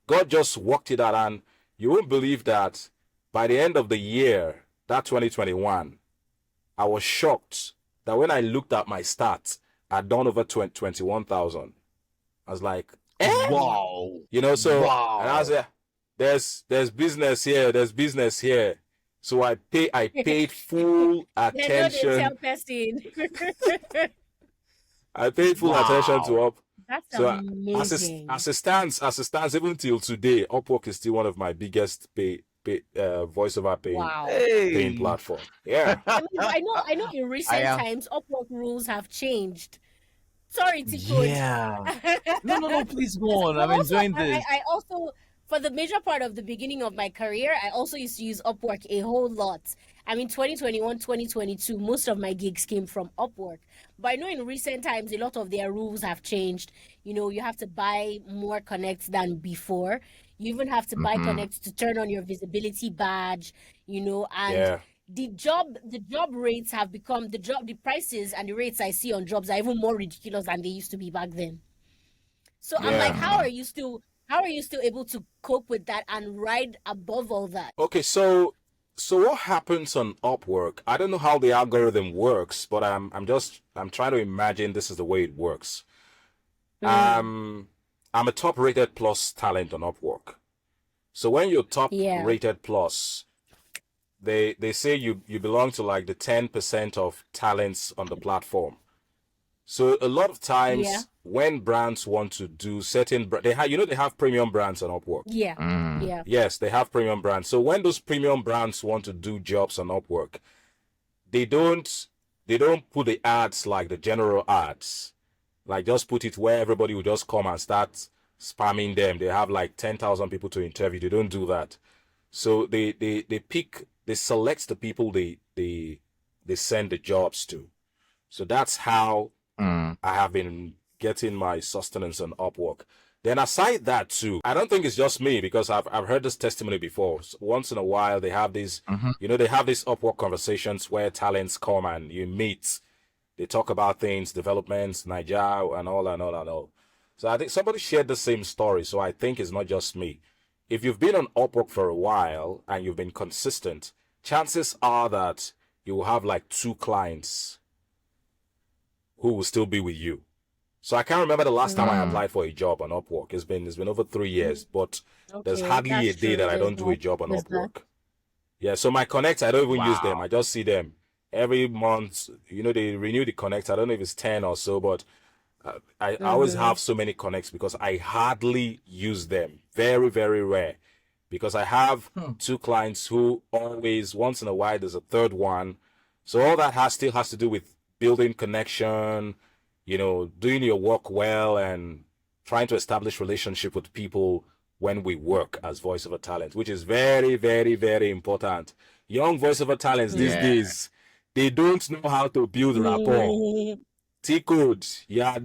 God just worked it out. And you won't believe that by the end of the year, that 2021, I was shocked that when I looked at my stats, I'd done over 21,000. I was like, Wow. Wow. And I was like, there's business here, So I paid full attention. I paid full attention to Up. That's So amazing. as it stands, even till today, Upwork is still one of my biggest voiceover paying platform. Yeah. I know. In recent times, Upwork rules have changed. Sorry, Tico. Yeah. No, please go on. I'm enjoying this. I also, for the major part of the beginning of my career, I also used to use Upwork a whole lot. I mean, 2021, 2022, most of my gigs came from Upwork. But I know in recent times, a lot of their rules have changed. You have to buy more connects than before. You even have to buy connects to turn on your visibility badge, and the job rates have become the prices and the rates I see on jobs are even more ridiculous than they used to be back then. So I'm like, how are you still able to cope with that and ride above all that? Okay, so what happens on Upwork? I don't know how the algorithm works, but I'm trying to imagine this is the way it works. I'm a top rated plus talent on Upwork. So when you're top rated plus, they say you belong to like the 10% of talents on the platform. So a lot of times when brands want to do certain, they have premium brands on Upwork. Yeah. Yes, they have premium brands. So when those premium brands want to do jobs on Upwork, they don't put the ads like the general ads. Like just put it where everybody will just come and start spamming them. They have like 10,000 people to interview. They don't do that. So they select the people they send the jobs to. So that's how I have been getting my sustenance on Upwork. Then aside that too, I don't think it's just me because I've heard this testimony before. So once in a while they have these, they have these Upwork conversations where talents come and you meet. They talk about things, developments, Nigeria, and all. So I think somebody shared the same story. So I think it's not just me. If you've been on Upwork for a while and you've been consistent, chances are that you will have like 2 clients who will still be with you. So I can't remember the last time I applied for a job on Upwork. It's been over 3 years, but there's hardly a day that I don't do a job on Upwork. Yeah, so my connects, I don't even use them. I just see them every month. They renew the connects. I don't know if it's 10 or so, but I always have so many connects because I hardly use them. Very, very rare. Because I have 2 clients who always, once in a while, there's a third one. So all that still has to do with building connection, doing your work well and trying to establish relationship with people when we work as voiceover talent, which is very, very, very important. Young voiceover talents these days, they don't know how to build rapport. T-Code,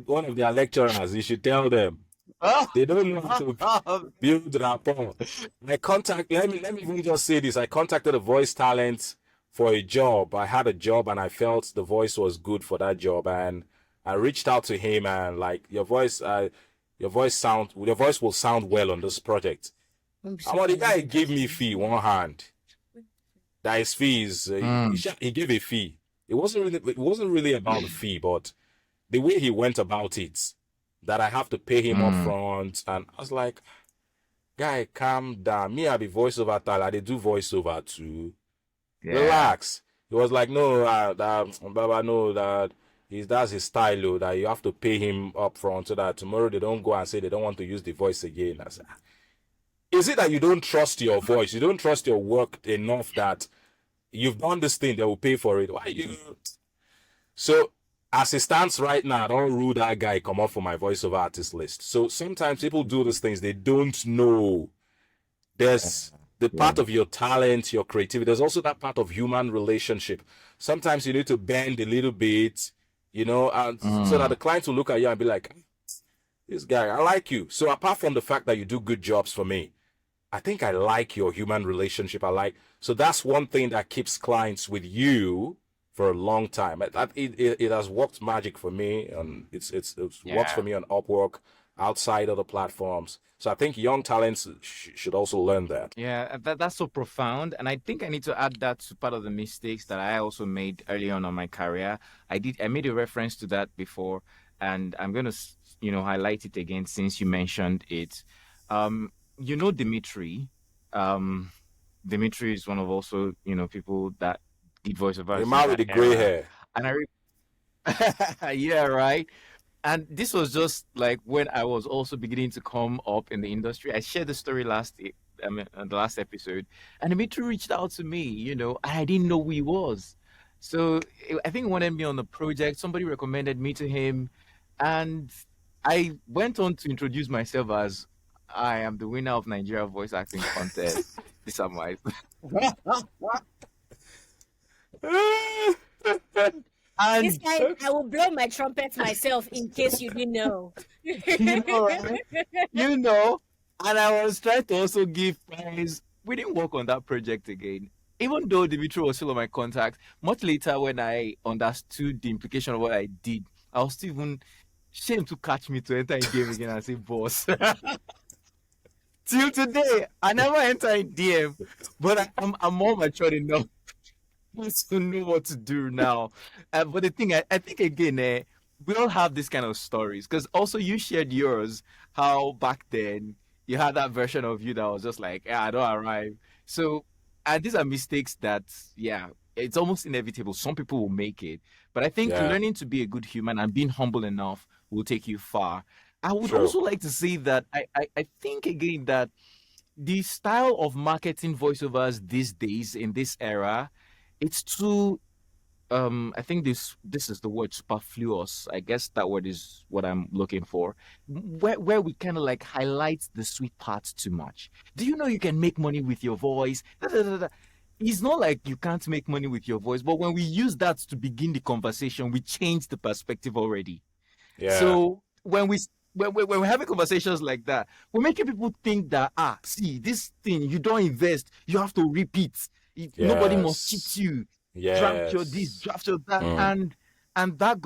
one of their lecturers, you should tell them. They don't know how to build rapport. Let me even just say this. I contacted a voice talent for a job. I had a job and I felt the voice was good for that job. And I reached out to him and like, your voice will sound well on this project. The guy gave me fee, one hand. That his fees, he gave a fee. It wasn't really about the fee, but the way he went about it, that I have to pay him up front. And I was like, guy, calm down. Me, I be voiceover talent. I do voiceover too. Relax. He was like, no, Baba, no, that's his style, oh, that you have to pay him up front so that tomorrow they don't go and say they don't want to use the voice again. I said, is it that you don't trust your voice? You don't trust your work enough that you've done this thing, they will pay for it. Why you? So, as it stands right now, I don't rule that guy come up for my voiceover artist list. So sometimes people do these things, they don't know. There's the part of your talent, your creativity. There's also that part of human relationship. Sometimes you need to bend a little bit, and so that the client will look at you and be like, this guy, I like you. So apart from the fact that you do good jobs for me, I think I like your human relationship. So that's one thing that keeps clients with you for a long time. It has worked magic for me, and it's works for me on Upwork, outside other platforms. So I think young talents should also learn that. Yeah, that's so profound. And I think I need to add that to part of the mistakes that I also made early on my career. I made a reference to that before, and I'm going to, highlight it again since you mentioned it. Dimitri. Dimitri is one of also, people that did voiceovers. The man with the gray hair. And yeah, right. And this was just like when I was also beginning to come up in the industry. I shared the story the last episode, and Dimitri reached out to me, and I didn't know who he was. So I think he wanted me on the project. Somebody recommended me to him, and I went on to introduce myself as I am the winner of Nigeria Voice Acting Contest. These are my. And this guy, I will blow my trumpet myself in case you didn't know. Right? And I was trying to also give prize. We didn't work on that project again. Even though Dimitri was still on my contact, much later when I understood the implication of what I did, I was still even shame to catch me to enter in DM again and say, boss. Till today, I never enter in DM, but I'm more mature enough to know what to do now. But the thing, I think again, we all have this kind of stories, because also you shared yours, how back then you had that version of you that was just like, I don't arrive. So, and these are mistakes that, it's almost inevitable. Some people will make it. But I think learning to be a good human and being humble enough will take you far. I would also like to say that I think again that the style of marketing voiceovers these days in this era, it's too I think this is the word superfluous. I guess that word is what I'm looking for. Where we kind of like highlight the sweet parts too much. Do you know you can make money with your voice? It's not like you can't make money with your voice, but when we use that to begin the conversation, we change the perspective already. Yeah. So when we're having conversations like that, we're making people think that, see, this thing, you don't invest, you have to repeat. Nobody must cheat you. Draft your this, draft your that. And that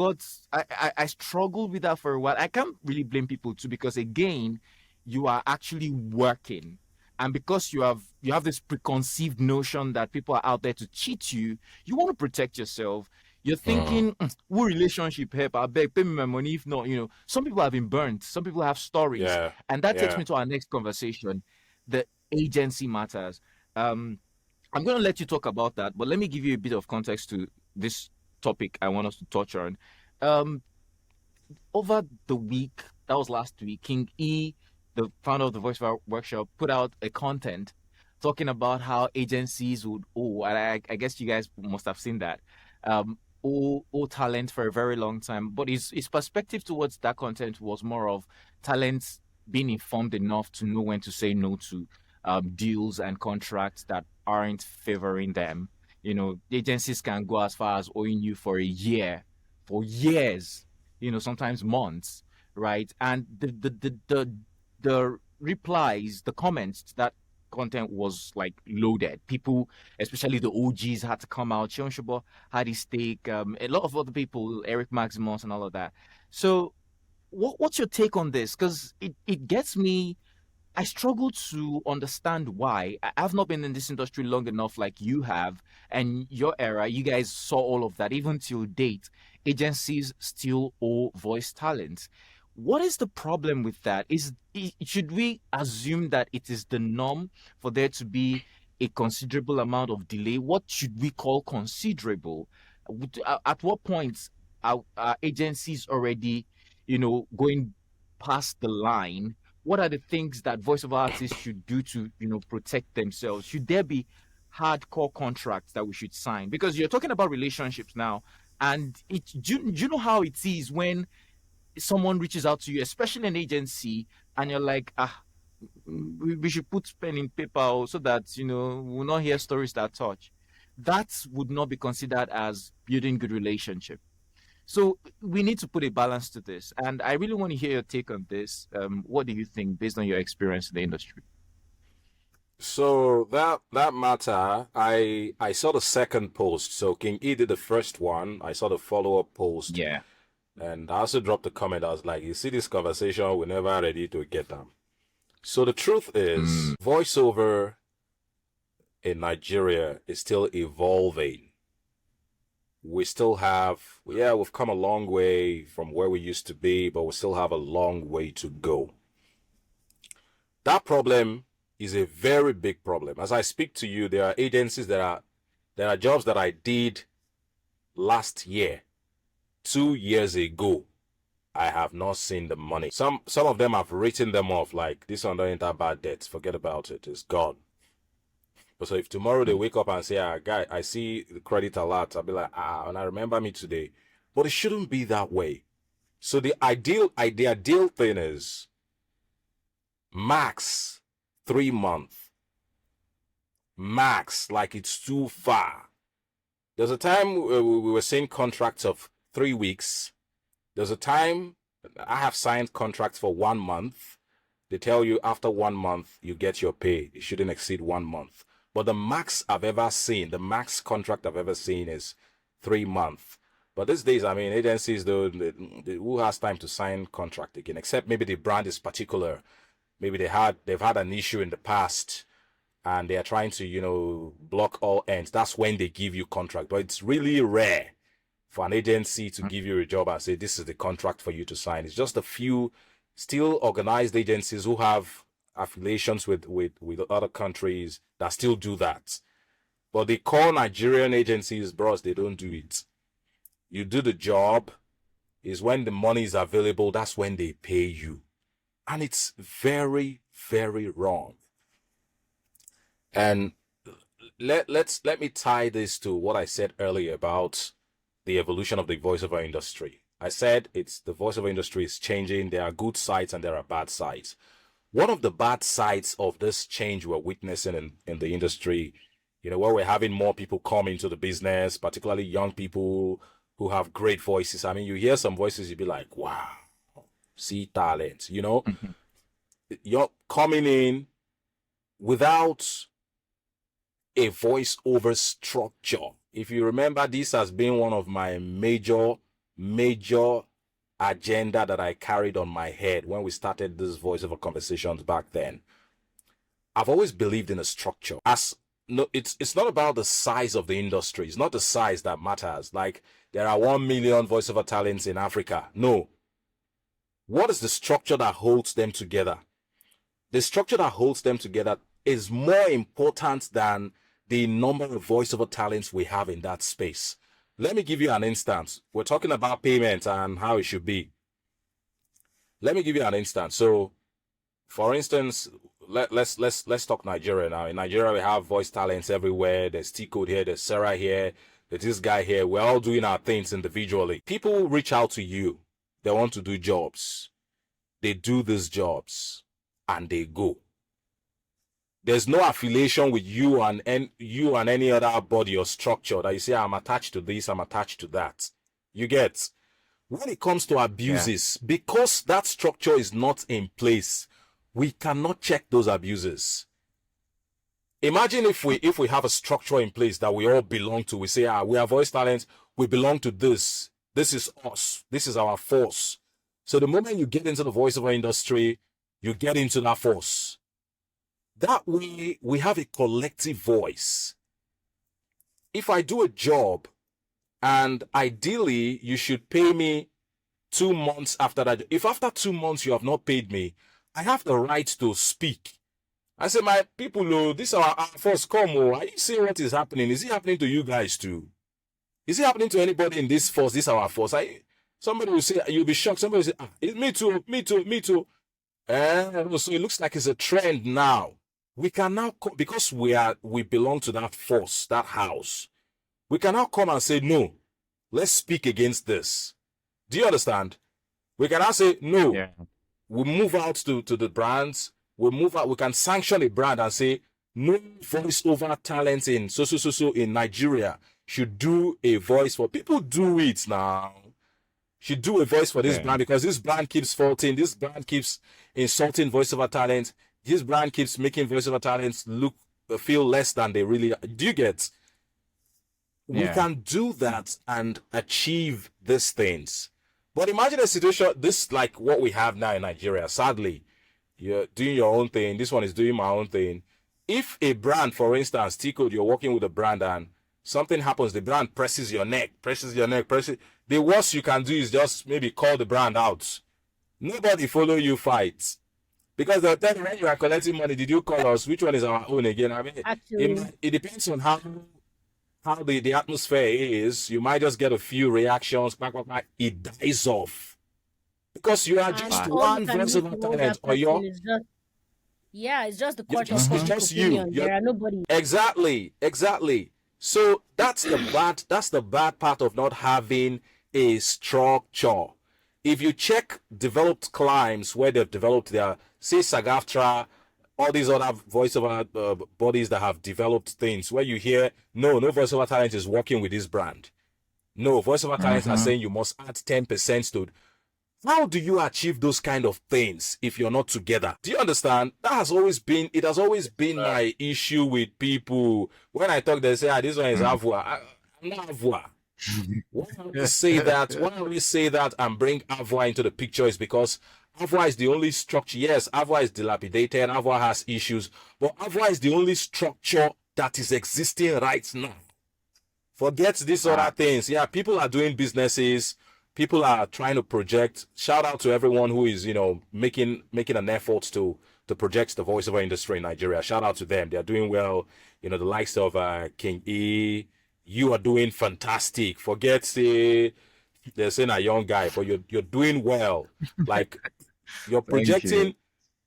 I struggled with that for a while. I can't really blame people too, because again, you are actually working. And because you have this preconceived notion that people are out there to cheat you, you want to protect yourself. You're thinking, what relationship help? I beg, pay me my money. If not, some people have been burnt. Some people have stories. And that takes me to our next conversation. The agency matters. I'm going to let you talk about that, but let me give you a bit of context to this topic I want us to touch on. Over the week, that was last week, King E, the founder of the Voiceover Workshop, put out a content talking about how agencies would I guess you guys must have seen that, owe talent for a very long time. But his perspective towards that content was more of talents being informed enough to know when to say no to deals and contracts that aren't favoring them. Agencies can go as far as owing you for a year, for years, sometimes months, right? And the replies, the comments to that content was like loaded. People, especially the OGs, had to come out. Sean Shobo had his stake. A lot of other people, Eric Maximus and all of that. So what's your take on this? Because it gets me. I struggle to understand why. I've not been in this industry long enough like you have, and your era, you guys saw all of that. Even till date, agencies still owe voice talent. What is the problem with that? Should we assume that it is the norm for there to be a considerable amount of delay? What should we call considerable? At what point are agencies already, going past the line? What are the things that voiceover artists should do to, protect themselves? Should there be hardcore contracts that we should sign? Because you're talking about relationships now, and do you know how it is when someone reaches out to you, especially an agency, and you're like, we should put pen in paper so that we'll not hear stories that touch. That would not be considered as building good relationship. So we need to put a balance to this, and I really want to hear your take on this. What do you think, based on your experience in the industry? So that matter, I saw the second post. So King E did the first one. I saw the follow-up post. Yeah. And I also dropped a comment. I was like, you see this conversation, we're never ready to get them. So the truth is, voiceover in Nigeria is still evolving. We still have, we've come a long way from where we used to be, but we still have a long way to go. That problem is a very big problem. As I speak to you, there are agencies there are jobs that I did last year, 2 years ago. I have not seen the money. Some of them have written them off, like, this one don't enter bad debts, forget about it, it's gone. But so if tomorrow they wake up and say, guy, I see the credit alert, I'll be like, and I remember me today. But it shouldn't be that way. So the ideal thing is max 3 months. Max, like it's too far. There's a time we were seeing contracts of 3 weeks. There's a time I have signed contracts for 1 month. They tell you after 1 month, you get your pay. It shouldn't exceed 1 month. But the max I've ever seen, the max contract I've ever seen is 3 months. But these days, I mean, agencies, though, who has time to sign contract again? Except maybe the brand is particular. Maybe they've had an issue in the past, and they are trying to, block all ends. That's when they give you contract. But it's really rare for an agency to give you a job and say, this is the contract for you to sign. It's just a few still organized agencies who have affiliations with other countries that still do that. But the core Nigerian agencies, bros, they don't do it. You do the job, is when the money is available, that's when they pay you. And it's very, very wrong. And let me tie this to what I said earlier about the evolution of the voiceover industry. I said the voiceover industry is changing. There are good sides and there are bad sides. One of the bad sides of this change we're witnessing in the industry, where we're having more people come into the business, particularly young people who have great voices. I mean, you hear some voices, you'd be like, wow, see talent, You're coming in without a voiceover structure. If you remember, this has been one of my major agenda that I carried on my head when we started these voiceover conversations back then. I've always believed in a structure. It's not about the size of the industry. It's not the size that matters. Like, there are 1 million voiceover talents in Africa. No. What is the structure that holds them together? The structure that holds them together is more important than the number of voiceover talents we have in that space. Let me give you an instance. We're talking about payment and how it should be. Let me give you an instance. So, for instance, let's talk Nigeria now. In Nigeria, we have voice talents everywhere. There's T-Code here, there's Sarah here, there's this guy here. We're all doing our things individually. People reach out to you. They want to do jobs. They do these jobs and they go. There's no affiliation with you and any other body or structure that you say, I'm attached to this, I'm attached to that. You get? When it comes to abuses, because that structure is not in place, we cannot check those abuses. Imagine if we have a structure in place that we all belong to. We say, we are voice talents, we belong to this. This is us. This is our force. So the moment you get into the voiceover industry, you get into that force. That way, we have a collective voice. If I do a job, and ideally, you should pay me 2 months after that. If after 2 months you have not paid me, I have the right to speak I say, my people, oh, this is our force. Come, oh, are you seeing what is happening? Is it happening to you guys too? Is it happening to anybody in this force? This is our force. Somebody will say, you'll be shocked. Somebody will say, it's me too, me too, me too. So it looks like it's a trend now. We can now, because we belong to that force, that house. We can now come and say, no, let's speak against this. Do you understand? We can now say, no, we move out to the brands. We move out. We can sanction a brand and say, no voiceover talent in so in Nigeria should do a voice for. People do it now. Should do a voice for this brand because this brand keeps faulting. This brand keeps insulting voiceover talent. This brand keeps making voiceover talents feel less than they really are. Do you get? We can do that and achieve these things. But imagine a situation, this like what we have now in Nigeria. Sadly, you're doing your own thing. This one is doing my own thing. If a brand, for instance, T-Code, you're working with a brand and something happens, the brand presses your neck. The worst you can do is just maybe call the brand out. Nobody follow you fight. Because they'll tell you when you are collecting money, did you call us? Which one is our own again? I mean, it depends on how the atmosphere is. You might just get a few reactions. It dies off. Because you are just one voiceover talent. Or it's just the court of it's just you. There are nobody. Exactly. So that's the bad part of not having a structure. If you check developed climes where they've developed their, say, SAG-AFTRA, all these other voiceover bodies that have developed things, where you hear, no voiceover talent is working with this brand. No, voiceover talent are saying you must add 10% to. How do you achieve those kind of things if you're not together? Do you understand? It has always been my issue with people. When I talk, they say, this one is avoir. I'm not avoir. Why we say that and bring avoir into the picture is because avoir is the only structure. Yes, avoir is dilapidated, avoir has issues, but avoir is the only structure that is existing right now. Forget these other things. Yeah, people are doing businesses. People are trying to project. Shout out to everyone who is, making an effort to project the voiceover industry in Nigeria. Shout out to them. They are doing well. The likes of King E. You are doing fantastic. Forget they're saying a young guy, but you're doing well. Like you're projecting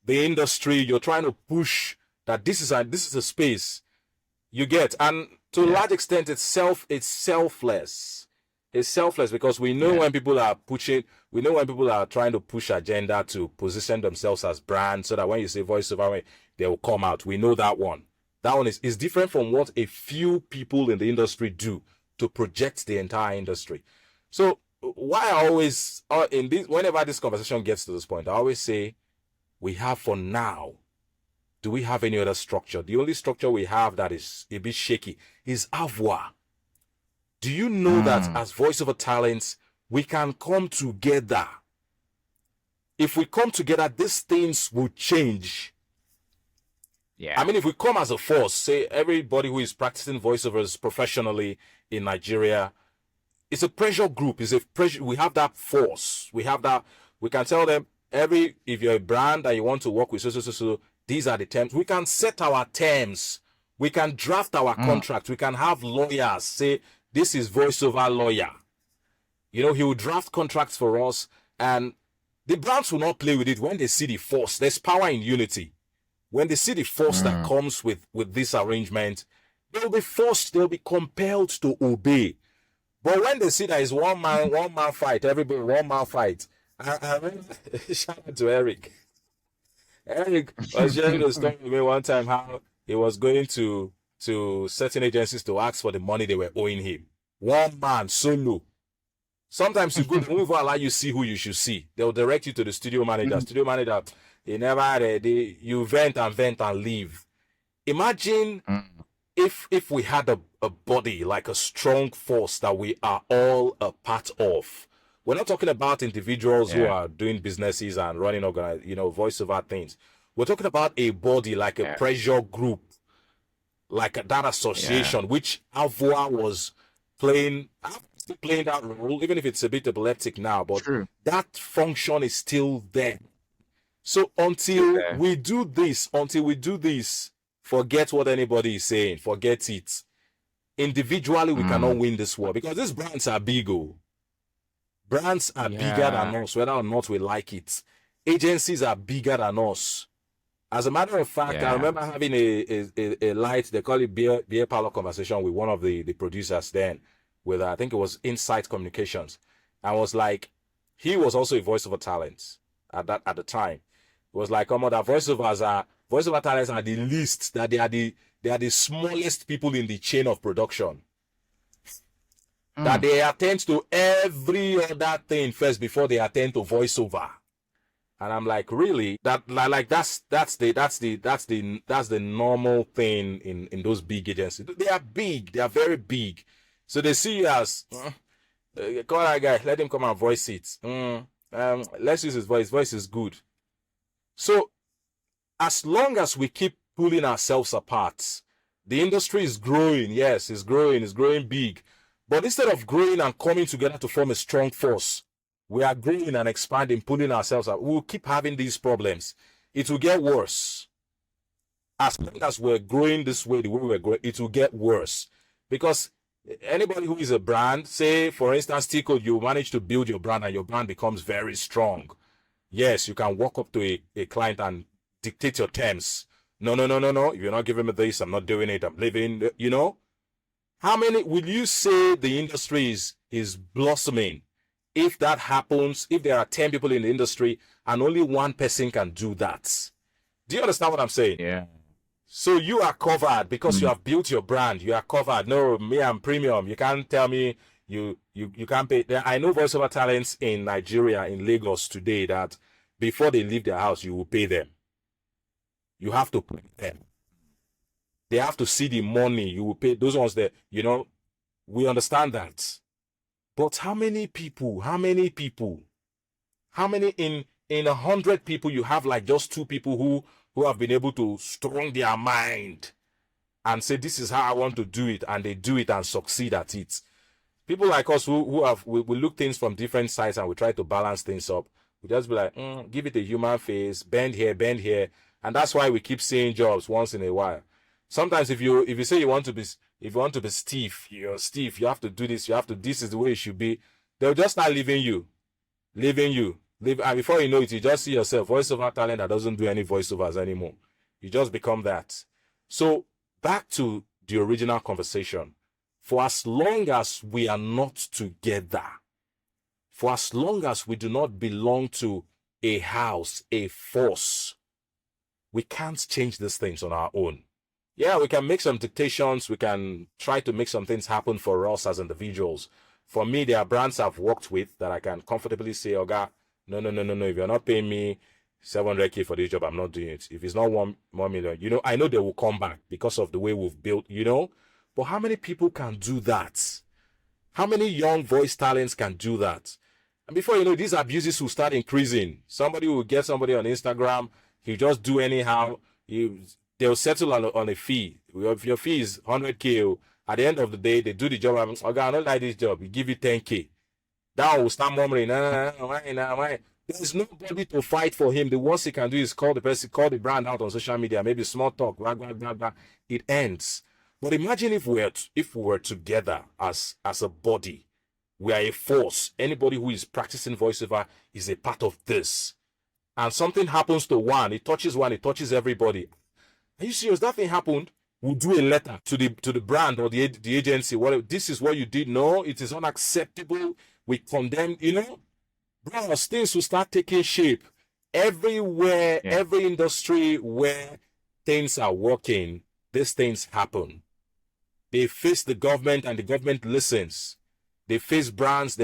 the industry. You're trying to push that this is a space. You get, and to a large extent, it's selfless. It's selfless because we know when people are trying to push agenda to position themselves as brands, so that when you say voiceover, they will come out. We know that one. That one is different from what a few people in the industry do to project the entire industry. So why I always whenever this conversation gets to this point, I always say we have for now. Do we have any other structure? The only structure we have that is a bit shaky is avoir. Do you know that as voiceover talents, we can come together? If we come together, these things will change. Yeah. I mean, if we come as a force, say everybody who is practicing voiceovers professionally in Nigeria, it's a pressure group. We have that force. We can tell them if you're a brand and you want to work with so, these are the terms. We can set our terms. We can draft our contract. We can have lawyers say, this is voiceover lawyer. He will draft contracts for us, and the brands will not play with it when they see the force. There's power in unity. When they see the force that comes with this arrangement, they'll be forced, they'll be compelled to obey. But when they see that it's one man fight, everybody one man fight. Shout out to Eric. Eric was sharing a story with me one time how he was going to certain agencies to ask for the money they were owing him. One man, solo. Sometimes you go, they won't even allow you see who you should see. They'll direct you to the studio manager. Studio manager, he never ready. You vent and leave. Imagine if we had a body, like a strong force that we are all a part of. We're not talking about individuals who are doing businesses and running voiceover things. We're talking about a body, like a pressure group, like that association, which Avoir was playing that role, even if it's a bit epileptic now, but that function is still there. So until we do this, forget what anybody is saying. Forget it. Individually, we cannot win this war because these brands are big. Brands are bigger than us, whether or not we like it. Agencies are bigger than us. As a matter of fact, I remember having a light, they call it beer parlor conversation with one of the producers then, with I think it was Insight Communications. I was like, he was also a voiceover talent at the time. It was like, that voiceover talents are the least, that they are the smallest people in the chain of production. That they attend to every other thing first before they attend to voiceover. And I'm like, really? That's the normal thing in those big agencies. They are big, they are very big. So they see you as call that guy, let him come and voice it. Let's use his voice. Voice is good. So as long as we keep pulling ourselves apart, the industry is growing. Yes, it's growing big. But instead of growing and coming together to form a strong force, we are growing and expanding, pulling ourselves up. We'll keep having these problems. It will get worse. As long as we're growing this way, the way we're growing, it will get worse. Because anybody who is a brand, say, for instance, Tico, you manage to build your brand and your brand becomes very strong. Yes, you can walk up to a client and dictate your terms. No. If you're not giving me this, I'm not doing it. I'm leaving, How many will you say the industry is blossoming? If that happens, if there are 10 people in the industry and only one person can do that. Do you understand what I'm saying? Yeah. So you are covered because you have built your brand. You are covered. No, me, I'm premium. You can't tell me you can't pay. I know voiceover talents in Nigeria, in Lagos today, that before they leave their house, you will pay them. You have to pay them. They have to see the money. You will pay those ones that, we understand that. But how many in 100 people you have like just 2 people who have been able to strong their mind and say, this is how I want to do it, and they do it and succeed at it. People like us we look things from different sides and we try to balance things up. We just be like, give it a human face, bend here. And that's why we keep seeing jobs once in a while. Sometimes if you say you want to be stiff, you're stiff, you have to do this, this is the way it should be, they'll just start leaving you. And before you know it, you just see yourself, voiceover talent that doesn't do any voiceovers anymore. You just become that. So back to the original conversation. For as long as we are not together, for as long as we do not belong to a house, a force, we can't change these things on our own. Yeah, we can make some dictations. We can try to make some things happen for us as individuals. For me, there are brands I've worked with that I can comfortably say, Oga, no. If you're not paying me 700K for this job, I'm not doing it. If it's not 1 million, I know they will come back because of the way we've built, But how many people can do that? How many young voice talents can do that? And before you know, these abuses will start increasing. Somebody will get somebody on Instagram. He'll just do anyhow. They'll settle on a fee. If your fee is 100K, at the end of the day, they do the job. Okay, I don't like this job. We give you 10K. That will start murmuring. Why? There's nobody to fight for him. The worst he can do is call the brand out on social media, maybe small talk, blah, blah, blah, blah. It ends. But imagine if we were together as a body. We are a force. Anybody who is practicing voiceover is a part of this. And something happens to one, it touches everybody. Are you serious? That thing happened. We'll do a letter to the brand or the agency. This is what you did. No, it is unacceptable. We condemn, Bro, things will start taking shape. Everywhere, every industry where things are working, these things happen. They face the government and the government listens. They face brands, so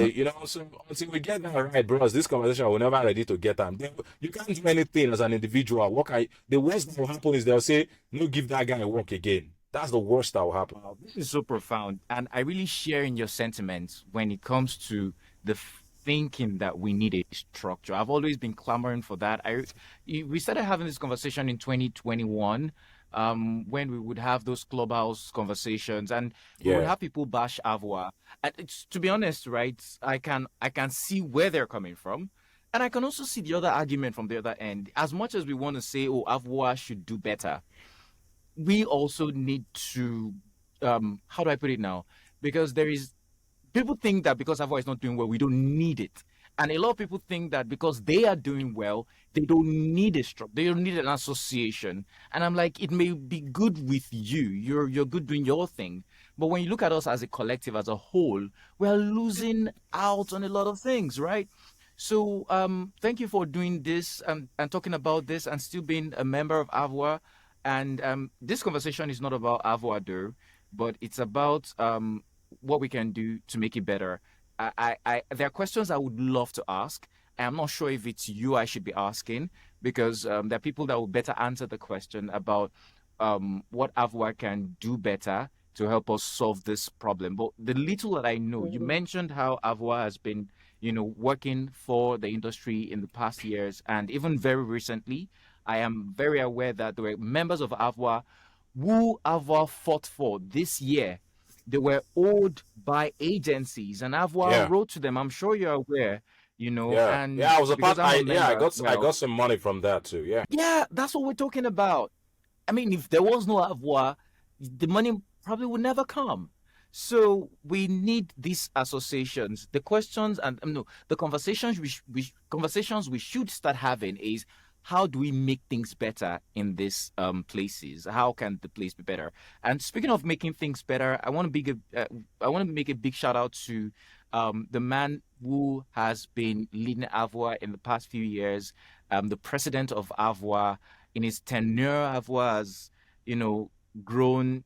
until we get that right, bros, this conversation we're never ready to get them. You can't do anything as an individual. The worst that will happen is they'll say, no, give that guy work again. That's the worst that will happen. This is so profound. And I really share in your sentiments when it comes to the thinking that we need a structure. I've always been clamoring for that. We started having this conversation in 2021. When we would have those clubhouse conversations and we would have people bash Avwa. And to be honest, right, I can see where they're coming from. And I can also see the other argument from the other end. As much as we want to say, oh, Avwa should do better, we also need to, how do I put it now? Because people think that because Avwa is not doing well, we don't need it. And a lot of people think that because they are doing well, they don't need a structure, they don't need an association. And I'm like, it may be good with you. You're good doing your thing. But when you look at us as a collective, as a whole, we're losing out on a lot of things, right? So thank you for doing this and talking about this and still being a member of Avwa. And this conversation is not about Avwa, though, but it's about what we can do to make it better. There are questions I would love to ask. I'm not sure if it's you I should be asking because there are people that will better answer the question about what Avwa can do better to help us solve this problem. But the little that I know, you mentioned how Avwa has been, working for the industry in the past years, and even very recently, I am very aware that there were members of Avwa who Avwa fought for this year. They were owed by agencies, and Avwa wrote to them. I'm sure you're aware, and I was a because part. I'm a member, I got some money from that too. Yeah, that's what we're talking about. I mean, if there was no Avwa, the money probably would never come. So we need these associations. The questions and no, the conversations we should start having is how do we make things better in these places? How can the place be better? And speaking of making things better, I want to make a big shout out to the man who has been leading Avwa in the past few years, the president of Avwa. In his tenure, Avwa has, grown,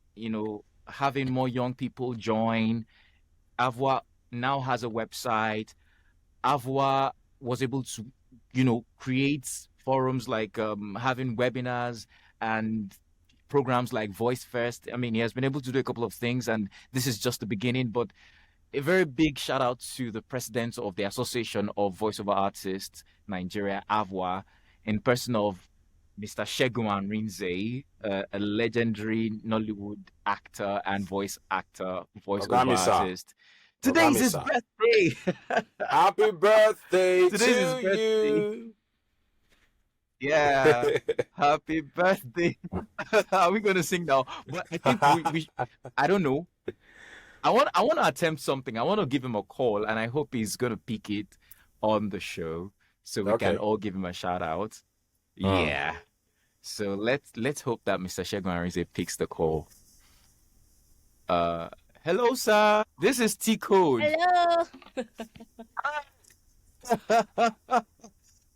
having more young people join. Avwa now has a website. Avwa was able to, create forums like having webinars and programs like Voice First. I mean, he has been able to do a couple of things, and this is just the beginning. But a very big shout out to the president of the Association of Voiceover Artists Nigeria, Avwa, in person of Mr. Segun Arinze, a legendary Nollywood actor and voice actor, voiceover artist. Today is his birthday. Happy birthday Today is his birthday. you. Yeah. Happy birthday. Are we going to sing now? But I think we I don't know. I want to attempt something. I want to give him a call, and I hope he's going to pick it on the show so we can all give him a shout out. Yeah. So let's hope that Mr. Segun Arinze picks the call. Hello, sir. This is T Code. Hello.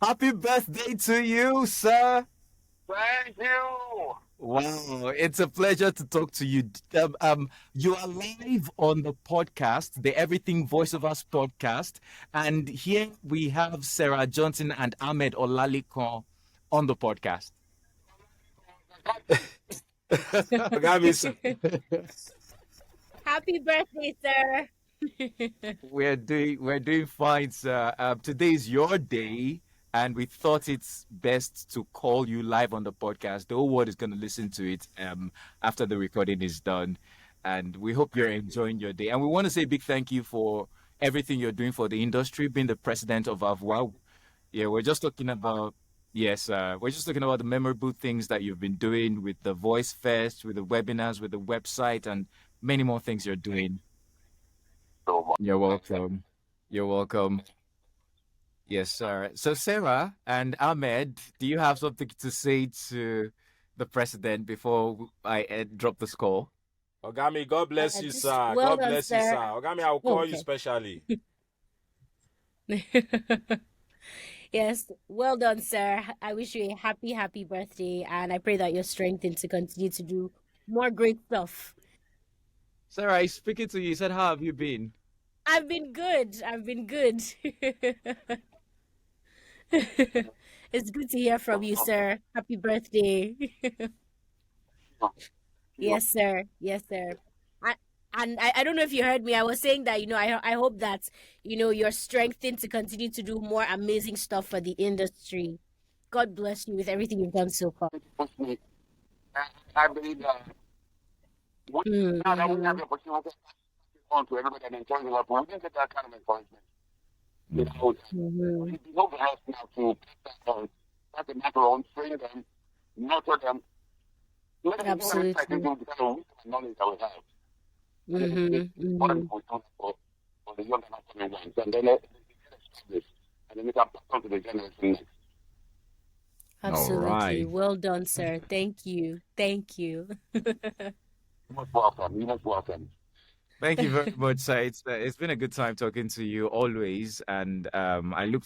Happy birthday to you, sir. Thank you. Wow, it's a pleasure to talk to you. You are live on the podcast, the Everything Voiceovers podcast, and here we have Sarah Johnson and Ahmed Olalekan on the podcast. Happy birthday, sir. We're doing fine, sir. Today is your day, and we thought it's best to call you live on the podcast. The whole world is going to listen to it after the recording is done, and we hope you're enjoying your day. And we want to say a big thank you for everything you're doing for the industry, being the president of Avwa. Yeah, we're just talking about the memorable things that you've been doing with the Voice Fest, with the webinars, with the website, and many more things you're doing. You're welcome. You're welcome. Yes, sir. So, Sarah and Ahmed, do you have something to say to the president before I drop this call? Ogami, God bless you, sir. Well God done, bless you, sir. sir. Ogami, I will call you specially. Yes, well done, sir. I wish you a happy birthday, and I pray that you're strengthened to continue to do more great stuff. Sarah, speaking to you, said, how have you been? I've been good. It's good to hear from you, sir. Happy birthday. Yes, sir. Yes, sir. I don't know if you heard me. I was saying that, I hope that, you're strengthened to continue to do more amazing stuff for the industry. God bless you with everything you've done so far. I believe that now that we have the opportunity to everybody and enjoy the love, we didn't get that kind of encouragement. You know, Mm-hmm. it will help now to start the matter on, train them, nurture them, let them do insight Absolutely. into the kind of wisdom and knowledge that we have. And it's Mm-hmm. important Mm-hmm. we do for the young and upcoming ones. And then they get established, and then they can pass on to the generation next. All Absolutely. right. Well done, sir. Thank you. Thank you. You're most welcome. You're most welcome. Thank you very much, sir. It's been a good time talking to you always, and I look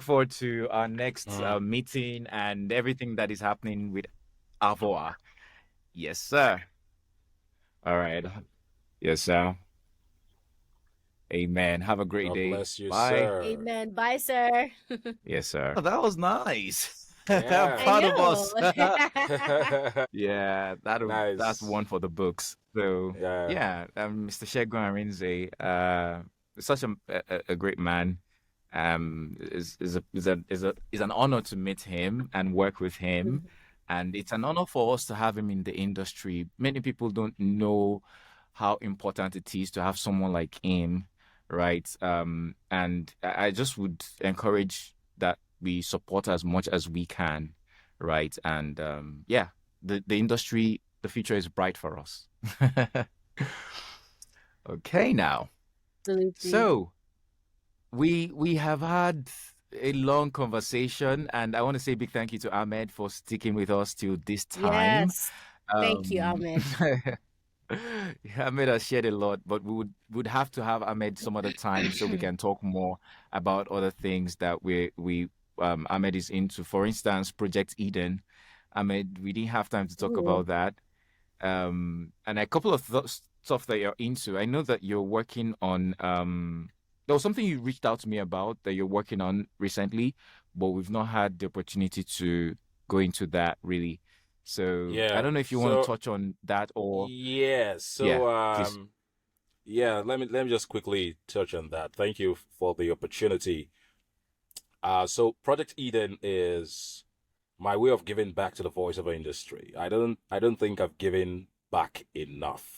forward to our next meeting and everything that is happening with Avoa. Yes, sir. All right. Yes, sir. Amen. Have a great God day. bless you, Bye. sir. Amen. Bye, sir. Yes, sir. Oh, that was nice. Yeah. I Proud of us. know. Yeah, that's Nice. one for the books. So Yeah. yeah, Mr. Shegun Arinze, such a great man. Is an honor to meet him and work with him, and it's an honor for us to have him in the industry. Many people don't know how important it is to have someone like him, right? And I just would encourage that we support as much as we can, right? And yeah, the industry, the future is bright for us. Okay, now. Absolutely. So we have had a long conversation, and I want to say a big thank you to Ahmed for sticking with us till this time. Yes. Thank you, Ahmed. Ahmed has shared a lot, but we would have to have Ahmed some other time so we can talk more about other things that we Ahmed is into. For instance, Project Eden. Ahmed, we didn't have time to talk Ooh. about that. And a couple of stuff that you're into. I know that you're working on there was something you reached out to me about that you're working on recently, but we've not had the opportunity to go into that really. So I Yeah. don't know if you want to So touch on that or yeah. yeah, So please. yeah, let me just quickly touch on that. Thank you for the opportunity. So Project Eden is my way of giving back to the voiceover industry. I don't think I've given back enough.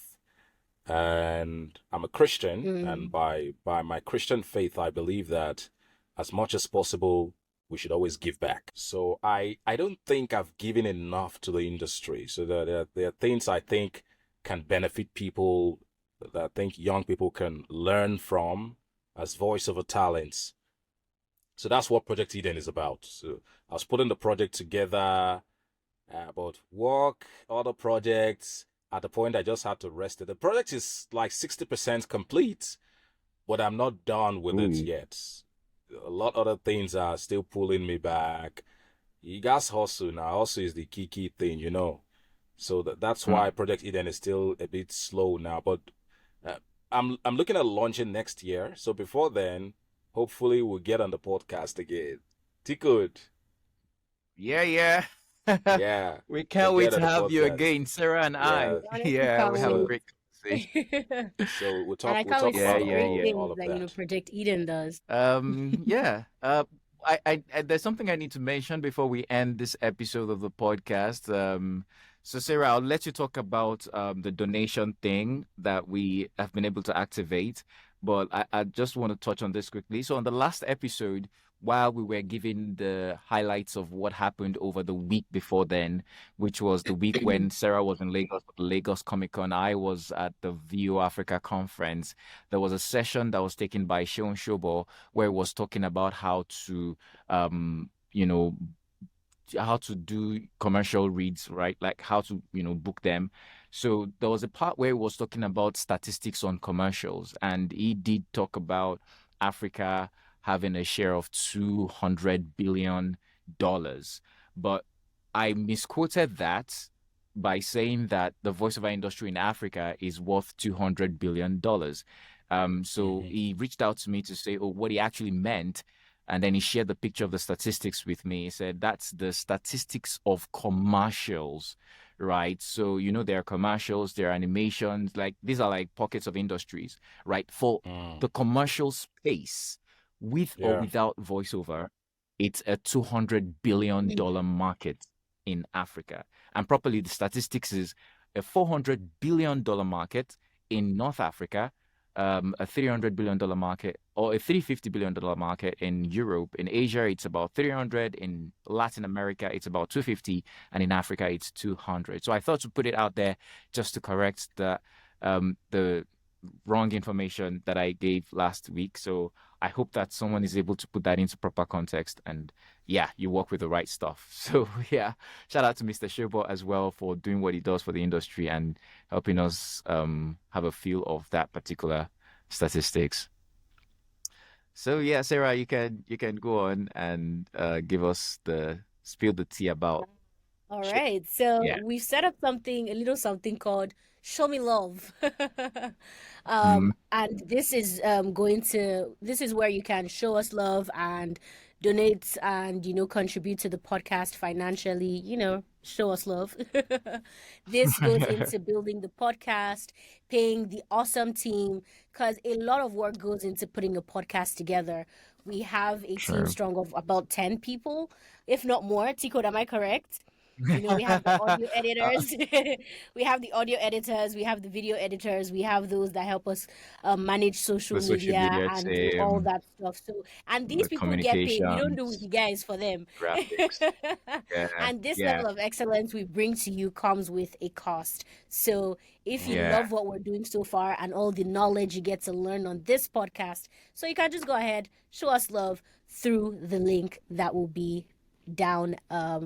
And I'm a Christian, and Mm. by my Christian faith, I believe that as much as possible, we should always give back. So I don't think I've given enough to the industry. So there are things I think can benefit people, that I think young people can learn from as voiceover talents. So that's what Project Eden is about. So I was putting the project together, about work, other projects. At the point, I just had to rest it. The project is like 60% complete, but I'm not done with it Ooh. yet. A lot of other things are still pulling me back. You guys hustle now. Hustle is the key thing, you know. So that's why Mm. Project Eden is still a bit slow now. But uh, I'm looking at launching next year. So before then, hopefully we'll get on the podcast again. Good. Yeah, yeah. Yeah, We we'll can't wait get to on the have you podcast. again, Sarah and I. Yeah. Honestly, Yeah, can't we have a So great conversation. wait. so we'll And talk I we'll can't wait talk to Yeah, see about the yeah, great yeah. all things of that that. Project Eden does. Yeah. There's something I need to mention before we end this episode of the podcast. So Sarah, I'll let you talk about the donation thing that we have been able to activate, but I just want to touch on this quickly. So on the last episode, while we were giving the highlights of what happened over the week before then, which was the week when Sarah was in Lagos for the Lagos Comic Con, I was at the VO Africa conference. There was a session that was taken by Seun Shobo where it was talking about how to you know how to do commercial reads, right? Like how to, book them. So there was a part where he was talking about statistics on commercials, and he did talk about Africa having a share of $200 billion. But I misquoted that by saying that the voiceover industry in Africa is worth $200 billion. So Hmm. he reached out to me to say, oh, what he actually meant, and then he shared the picture of the statistics with me. He said, that's the statistics of commercials, right? So, there are commercials, there are animations, like these are like pockets of industries, right? For Mm. the commercial space, with or Yeah. without voiceover, it's a $200 billion market in Africa. And properly, the statistics is a $400 billion market in North Africa, a $300 billion market or a $350 billion market in Europe. In Asia, it's about 300. In Latin America, it's about 250. And in Africa, it's 200. So I thought to put it out there just to correct the wrong information that I gave last week. So I hope that someone is able to put that into proper context and yeah, you work with the right stuff. So yeah, shout out to Mr. Shobot as well for doing what he does for the industry and helping us have a feel of that particular statistics. So yeah, Sarah, you can go on and give us the spill the tea about. All right. So Yeah. we've set up a little something called Show Me Love. And this is this is where you can show us love and donate and, contribute to the podcast financially, show us love. This goes into building the podcast, paying the awesome team, because a lot of work goes into putting a podcast together. We have a team strong of about 10 people, if not more. Tico, am I correct? We have the audio editors, we have the audio editors, we have the video editors, we have those that help us manage social media and do all that stuff. So, and these people get paid. We don't do it, you guys, for them. Graphics. And this level of excellence we bring to you comes with a cost. So if you love what we're doing so far and all the knowledge you get to learn on this podcast, so you can just go ahead, show us love through the link that will be down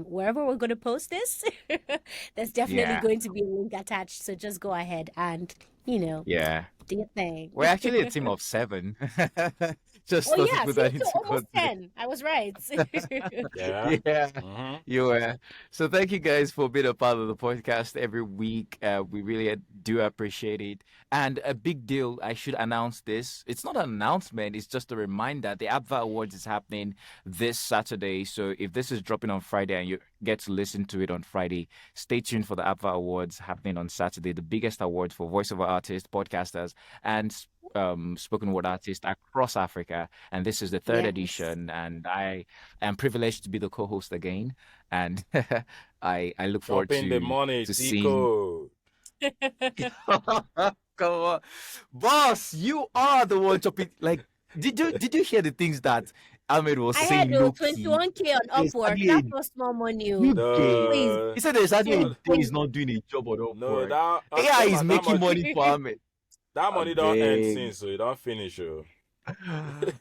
wherever we're going to post this. There's definitely going to be a link attached, so just go ahead and do your thing. We're actually a team of 7. Just almost 10. I was right. You were. So thank you guys for being a part of the podcast every week. We really do appreciate it. And a big deal, I should announce this. It's not an announcement, it's just a reminder. The APVA Awards is happening this Saturday. So if this is dropping on Friday and you get to listen to it on Friday, stay tuned for the APVA Awards happening on Saturday, the biggest award for voiceover artists, podcasters, and spoken word artists across Africa. And this is the 3rd edition, and I am privileged to be the co-host again. And I look forward to the money, to seeing. Come on, boss! You are the one chopping. Like, did you hear the things that Ahmed was saying? I had 21K on Upwork. That was small money. Please. He said there's actually he's not doing a job on Upwork. No, that AI is making money for Ahmed. That money don't end since, so it don't finish. And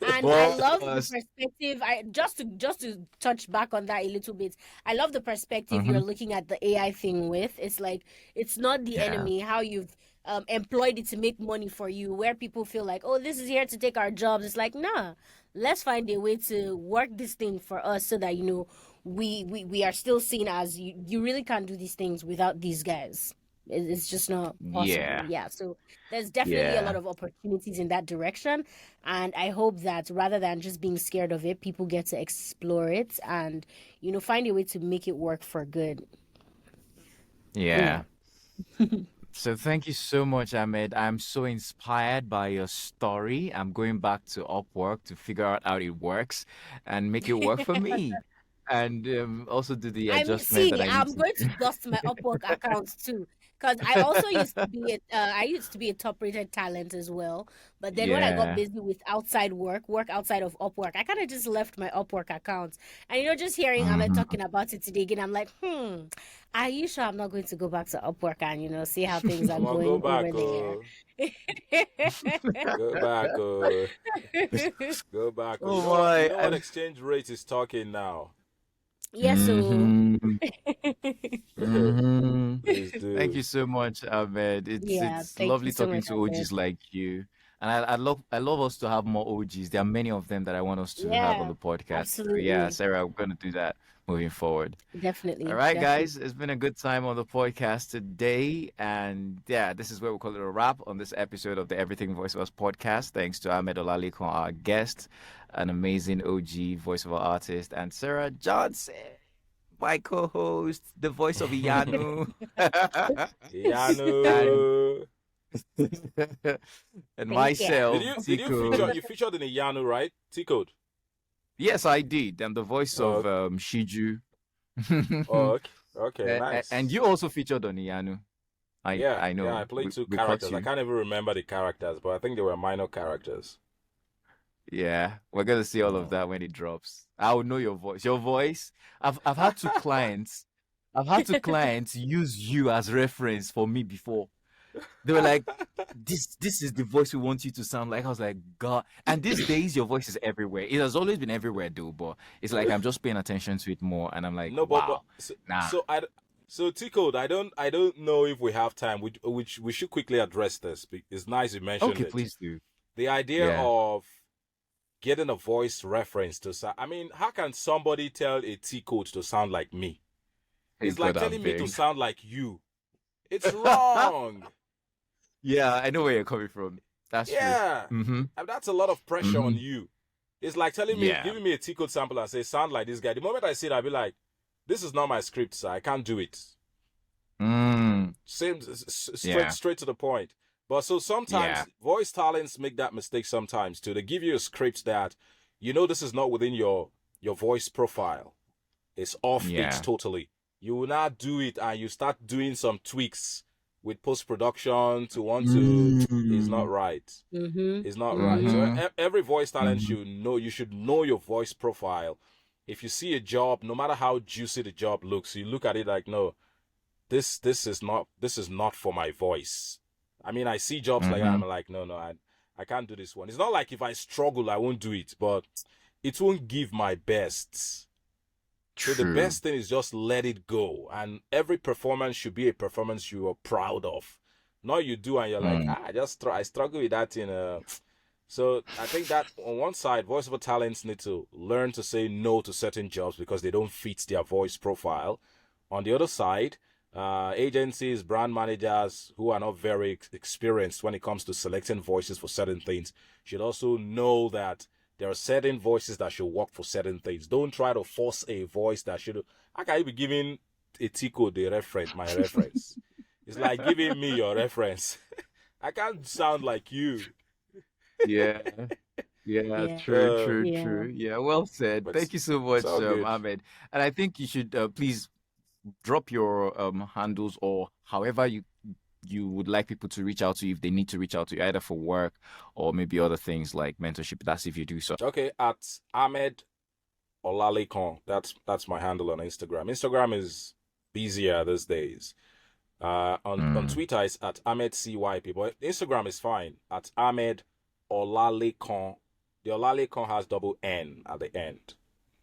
I love the perspective. Just to touch back on that a little bit. I love the perspective you're looking at the AI thing with. It's like it's not the enemy. How you've employed it to make money for you. Where people feel like, oh, this is here to take our jobs. It's like, nah. Let's find a way to work this thing for us so that we are still seen as you really can't do these things without these guys. It's just not possible. Yeah. So there's definitely a lot of opportunities in that direction. And I hope that rather than just being scared of it, people get to explore it and, find a way to make it work for good. Yeah. So thank you so much, Ahmed. I'm so inspired by your story. I'm going back to Upwork to figure out how it works and make it work for me. And also do the adjustment I'm going to dust my Upwork account too. Because I also used to be a top-rated talent as well. But then when I got busy with outside work outside of Upwork, I kind of just left my Upwork account. And just hearing Ahmed talking about it today again, I'm like, are you sure I'm not going to go back to Upwork and see how things are going over there? Go back. Go back. Oh my! What exchange rate is talking now? Yes, Thank you so much, Ahmed. It's lovely talking to OGs like you. And I love us to have more OGs. There are many of them that I want us to have on the podcast. Absolutely. Yeah, Sarah, we're going to do that moving forward. Definitely. All right, guys. It's been a good time on the podcast today. And yeah, this is where we call it a wrap on this episode of the Everything Voiceovers podcast. Thanks to Ahmed Olalekan, our guest, an amazing OG voiceover artist, and Sarah Johnson, my co-host, the voice of Iyanu. Iyanu. And myself, did you featured in Iyanu, right? T-Code. Yes, I did. I'm the voice of Shiju. Okay, nice. And you also featured on Iyanu. I Yeah, I know. played two We caught characters. I you. can't even remember the characters, but I think they were minor characters. Yeah, we're gonna see all of Mm. that when it drops. I will know your voice. Your voice. I've had two clients. I've had two clients use you as reference for me before. They were like, this is the voice we want you to sound like. I was like, God. And these days your voice is everywhere. It has always been everywhere though, but it's like I'm just paying attention to it more and I'm like, No, but wow. so, Nah. so I so T Code, I don't know if we have time. We should quickly address this. It's nice you mentioned Okay, it. please do. The idea Yeah. of getting a voice reference to sound. I mean, how can somebody tell a T Code to sound like me? Hey It's like God, I telling me to beg. sound like you. It's wrong. Yeah, I know where you're coming from. That's true. Yeah, Mm-hmm. and that's a lot of pressure on Mm-hmm. you. It's like telling me, Yeah. giving me a T Code sample and say, sound like this guy. The moment I see it, I'll be like, this is not my script, sir. I can't do it. Mm. Same, Yeah. straight to the point. But so sometimes Yeah. voice talents make that mistake sometimes too. They give you a script that, this is not within your voice profile. It's off Yeah. pitch totally. You will not do it and you start doing some tweaks with post production to want to. It's not right. Mm-hmm. It's not right. So Mm-hmm. every voice talent Mm-hmm. you should know your voice profile. If you see a job, no matter how juicy the job looks, you look at it like, no, this is not for my voice. I mean, I see jobs like that, I'm Mm-hmm. like, no, I can't do this one. It's not like if I struggle, I won't do it, but it won't give my best. So the True. best thing is just let it go. And every performance should be a performance you are proud of. Not you do and you're like, Mm. I struggle with that So I think that on one side, voiceover talents need to learn to say no to certain jobs because they don't fit their voice profile. On the other side, agencies, brand managers who are not very experienced when it comes to selecting voices for certain things should also know that there are certain voices that should work for certain things. Don't try to force a voice that should. How can you be giving a Tico my reference? It's like giving me your reference. I can't sound like you. Yeah. Yeah, Yeah. true. Yeah. Yeah, well said. But Thank you so much, it's all good. Ahmed. And I think you should please drop your handles or however you would like people to reach out to you if they need to reach out to you either for work or maybe other things like mentorship. That's if you do so. Okay, at Ahmed Olalekan. That's my handle on Instagram. Instagram is busier these days. On Twitter it's at Ahmed CYP, but Instagram is fine at Ahmed Olalekan. The Olalekan has double N at the end.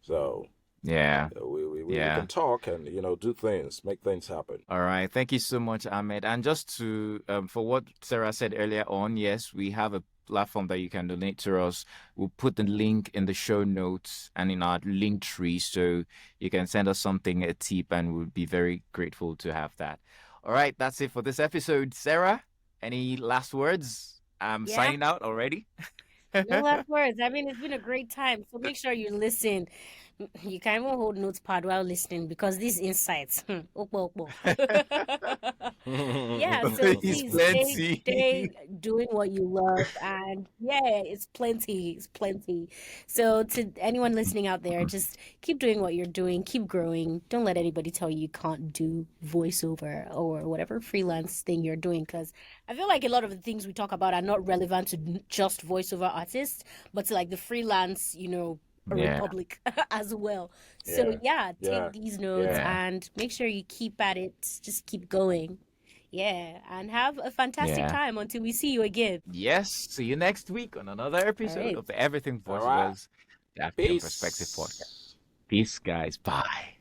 So Yeah. we Yeah. can talk and do things, make things happen. All right. Thank you so much, Ahmed. And just to for what Sarah said earlier on, yes, we have a platform that you can donate to us. We'll put the link in the show notes and in our link tree, so you can send us something, a tip, and we'll be very grateful to have that. All right, that's it for this episode. Sarah, any last words? I'm Yeah. signing out already. No last words. I mean, it's been a great time. So make sure you listen. You can even hold notepad while listening because these insights. Okpo, okpo. Yeah, so It's please plenty. stay doing what you love. And yeah, it's plenty. It's plenty. So to anyone listening out there, just keep doing what you're doing. Keep growing. Don't let anybody tell you can't do voiceover or whatever freelance thing you're doing, because I feel like a lot of the things we talk about are not relevant to just voiceover artists, but to like the freelance, a Yeah. republic as well. So Yeah. take these notes Yeah. and make sure you keep at it. Just keep going. Yeah, and have a fantastic Yeah. time until we see you again. Yes. See you next week on another episode right. of the Everything All right. Voiceovers, the African Peace. Perspective Podcast. Peace, guys. Bye.